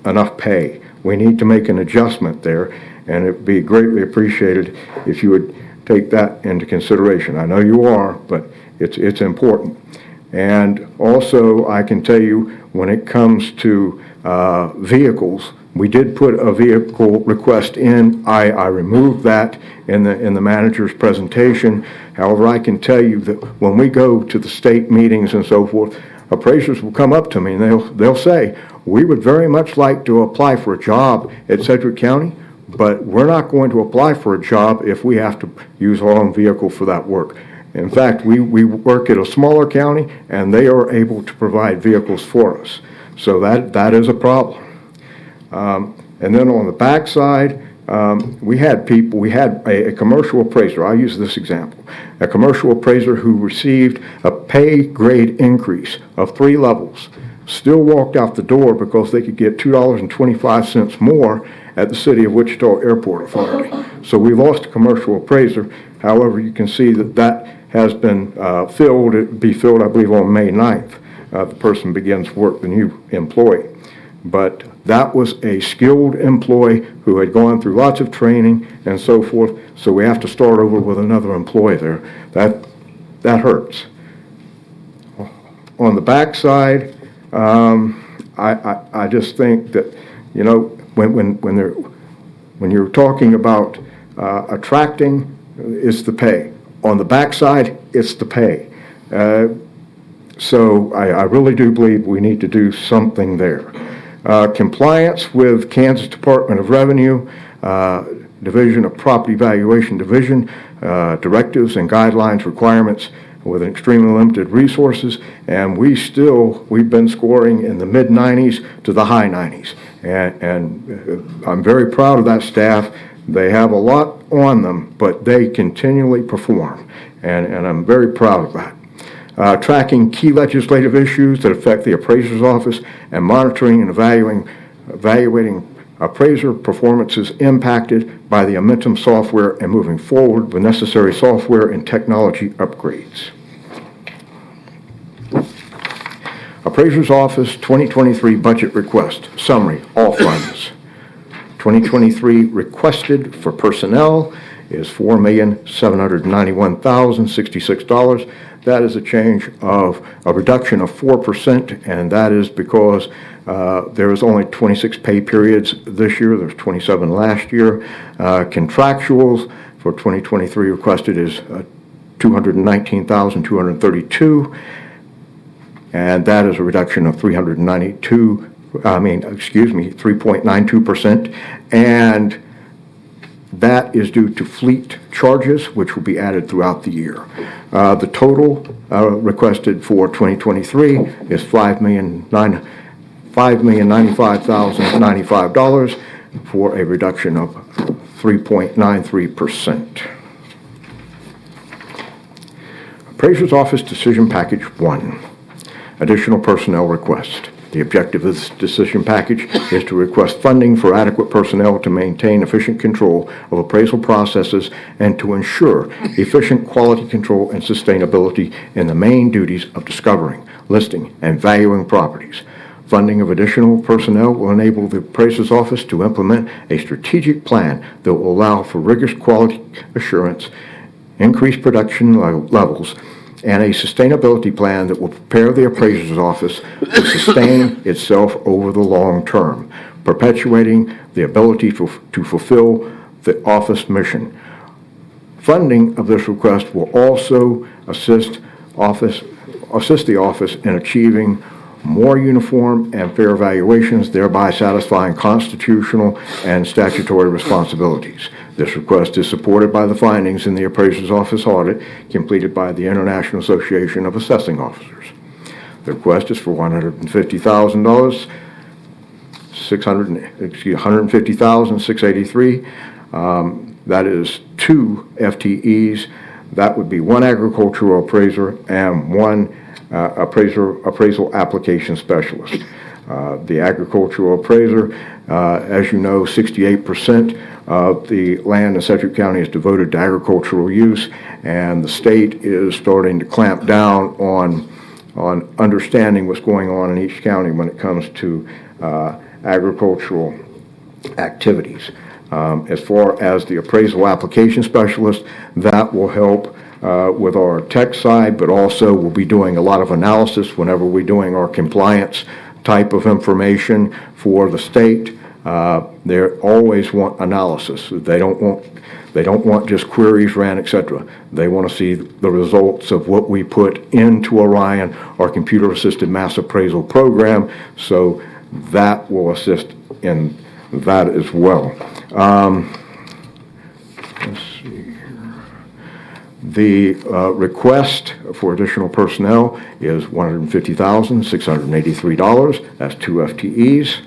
enough pay. We need to make an adjustment there, and it would be greatly appreciated if you would take that into consideration. I know you are, but it's important. And also, I can tell you, when it comes to vehicles, we did put a vehicle request in. I removed that in the manager's presentation. However, I can tell you that when we go to the state meetings and so forth, appraisers will come up to me and they'll say, we would very much like to apply for a job at Sedgwick County, but we're not going to apply for a job if we have to use our own vehicle for that work. In fact, we work at a smaller county, and they are able to provide vehicles for us. So that is a problem. And then on the backside, we had a commercial appraiser. I'll use this example. A commercial appraiser who received a pay grade increase of 3 levels still walked out the door because they could get $2.25 more at the City of Wichita Airport Authority. So we lost a commercial appraiser. However, you can see that has been filled. It will be filled, I believe, on May 9th. The person begins work, the new employee. But that was a skilled employee who had gone through lots of training and so forth. So we have to start over with another employee there. That hurts. On the backside, I just think that, you know, when you're talking about attracting, it's the pay. On the backside, it's the pay. So I really do believe we need to do something there. Compliance with Kansas Department of Revenue, Division of Property Valuation Division, directives and guidelines requirements with extremely limited resources, and we've been scoring in the mid-90s to the high 90s. And I'm very proud of that staff. They have a lot on them, but they continually perform, and I'm very proud of that. Tracking key legislative issues that affect the appraiser's office and monitoring and evaluating appraiser performances impacted by the Momentum software and moving forward with necessary software and technology upgrades. Appraiser's Office 2023 budget request summary, all funds. 2023 requested for personnel is $4,791,066. That is a change of a reduction of 4%, and that is because there was only 26 pay periods this year. There's 27 last year. Contractuals for 2023 requested is $219,232, and that is a reduction of 3.92%, and that is due to fleet charges, which will be added throughout the year. The total requested for 2023 is $5,095,095 for a reduction of 3.93%. Appraiser's Office Decision Package 1, Additional Personnel Request. The objective of this decision package is to request funding for adequate personnel to maintain efficient control of appraisal processes and to ensure efficient quality control and sustainability in the main duties of discovering, listing, and valuing properties. Funding of additional personnel will enable the Appraiser's Office to implement a strategic plan that will allow for rigorous quality assurance, increased production levels, and a sustainability plan that will prepare the Appraiser's Office to sustain itself over the long term, perpetuating the ability to fulfill the office mission. Funding of this request will also assist the office in achieving more uniform and fair valuations, thereby satisfying constitutional and statutory responsibilities. This request is supported by the findings in the Appraiser's Office audit completed by the International Association of Assessing Officers. The request is for $150,000, $150,683. That is 2 FTEs. That would be 1 agricultural appraiser and 1 appraisal application specialist. The agricultural appraiser, as you know, 68% of the land in Sedgwick County is devoted to agricultural use, and the state is starting to clamp down on understanding what's going on in each county when it comes to agricultural activities. As far as the appraisal application specialist, that will help with our tech side, but also we'll be doing a lot of analysis whenever we're doing our compliance type of information for the state. They always want analysis. They don't want just queries ran, etc. They want to see the results of what we put into Orion, our computer-assisted mass appraisal program, so that will assist in that as well. Let's see here. The request for additional personnel is $150,683. That's 2 FTEs.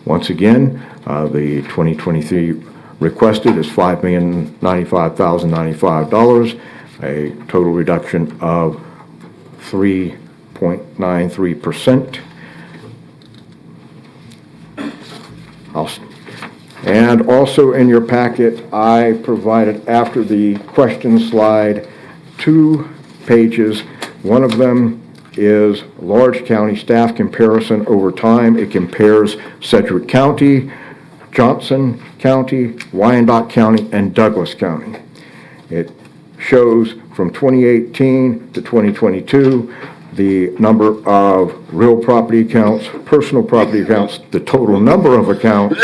Once again, the 2023 requested is $5,095,095, a total reduction of 3.93%. And also in your packet, I provided, after the question slide, 2 pages. One of them is large county staff comparison over time. It compares Sedgwick County, Johnson County, Wyandotte County, and Douglas County. It shows from 2018 to 2022 the number of real property accounts, personal property accounts, the total number of accounts,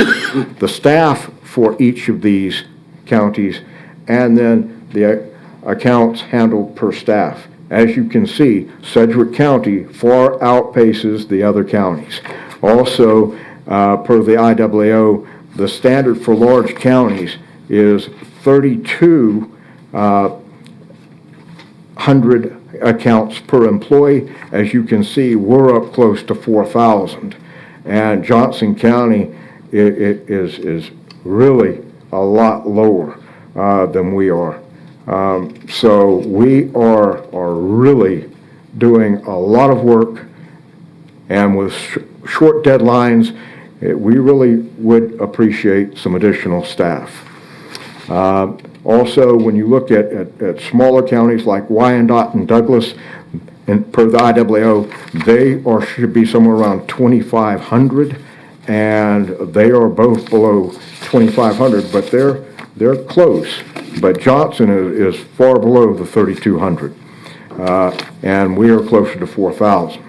the staff for each of these counties, and then the accounts handled per staff. As you can see, Sedgwick County far outpaces the other counties. Also, per the IAAO, the standard for large counties is 3,200 accounts per employee. As you can see, we're up close to 4,000. And Johnson County is really a lot lower than we are. So we are really doing a lot of work, and with short deadlines, we really would appreciate some additional staff. Also, when you look at smaller counties like Wyandotte and Douglas, and per the IAAO, they should be somewhere around 2,500, and they are both below 2,500, but they're close. But Johnson is far below the 3,200, and we are closer to 4,000.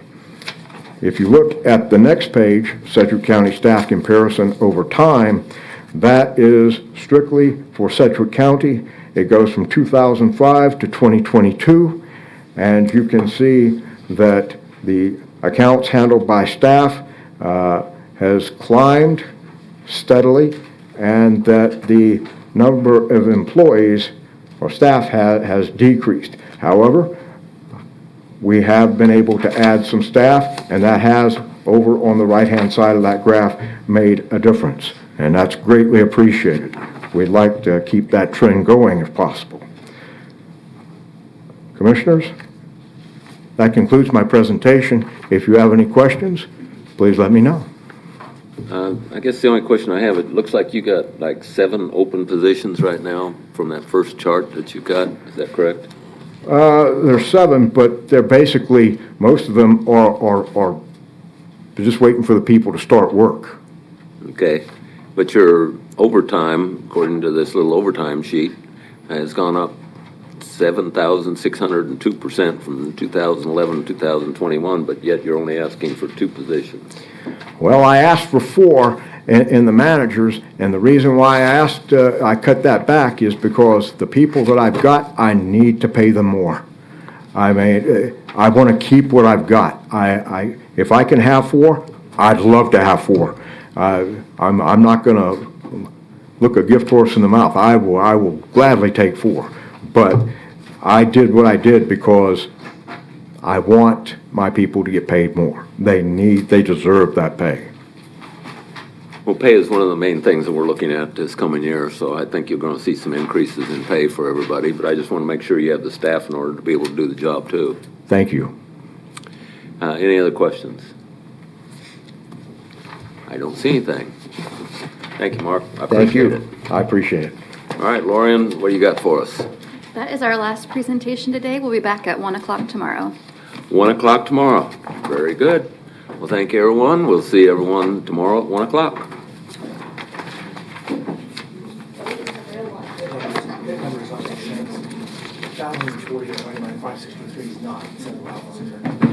If you look at the next page, Sedgwick County staff comparison over time, that is strictly for Sedgwick County. It goes from 2005 to 2022, and you can see that the accounts handled by staff has climbed steadily, and that the number of employees or staff has decreased. However, we have been able to add some staff, and that has, over on the right-hand side of that graph, made a difference, and that's greatly appreciated. We'd like to keep that trend going if possible. Commissioners, that concludes my presentation. If you have any questions, please let me know. I guess the only question I have, it looks like you got like 7 open positions right now from that first chart that you got. Is that correct? There's 7, but they're basically, most of them are they're just waiting for the people to start work. Okay, but your overtime, according to this little overtime sheet, has gone up 7,602% from 2011 to 2021, but yet you're only asking for 2 positions. Well, I asked for 4 in the managers, and the reason why I cut that back is because the people that I've got, I need to pay them more. I mean, I want to keep what I've got. If I can have 4, I'd love to have 4. I'm not going to look a gift horse in the mouth. I will gladly take 4, but I did what I did because I want my people to get paid more. They deserve that pay. Well, pay is one of the main things that we're looking at this coming year, so I think you're going to see some increases in pay for everybody, but I just want to make sure you have the staff in order to be able to do the job too. Thank you. Any other questions? I don't see anything. Thank you, Mark. I Thank appreciate you. it. I appreciate it. All right, Lorian, what do you got for us? That is our last presentation today. We'll be back at 1 o'clock tomorrow. 1 o'clock tomorrow. Very good. Well, thank you, everyone. We'll see everyone tomorrow at 1 o'clock. $1,040 divided by 563 is not 7,600.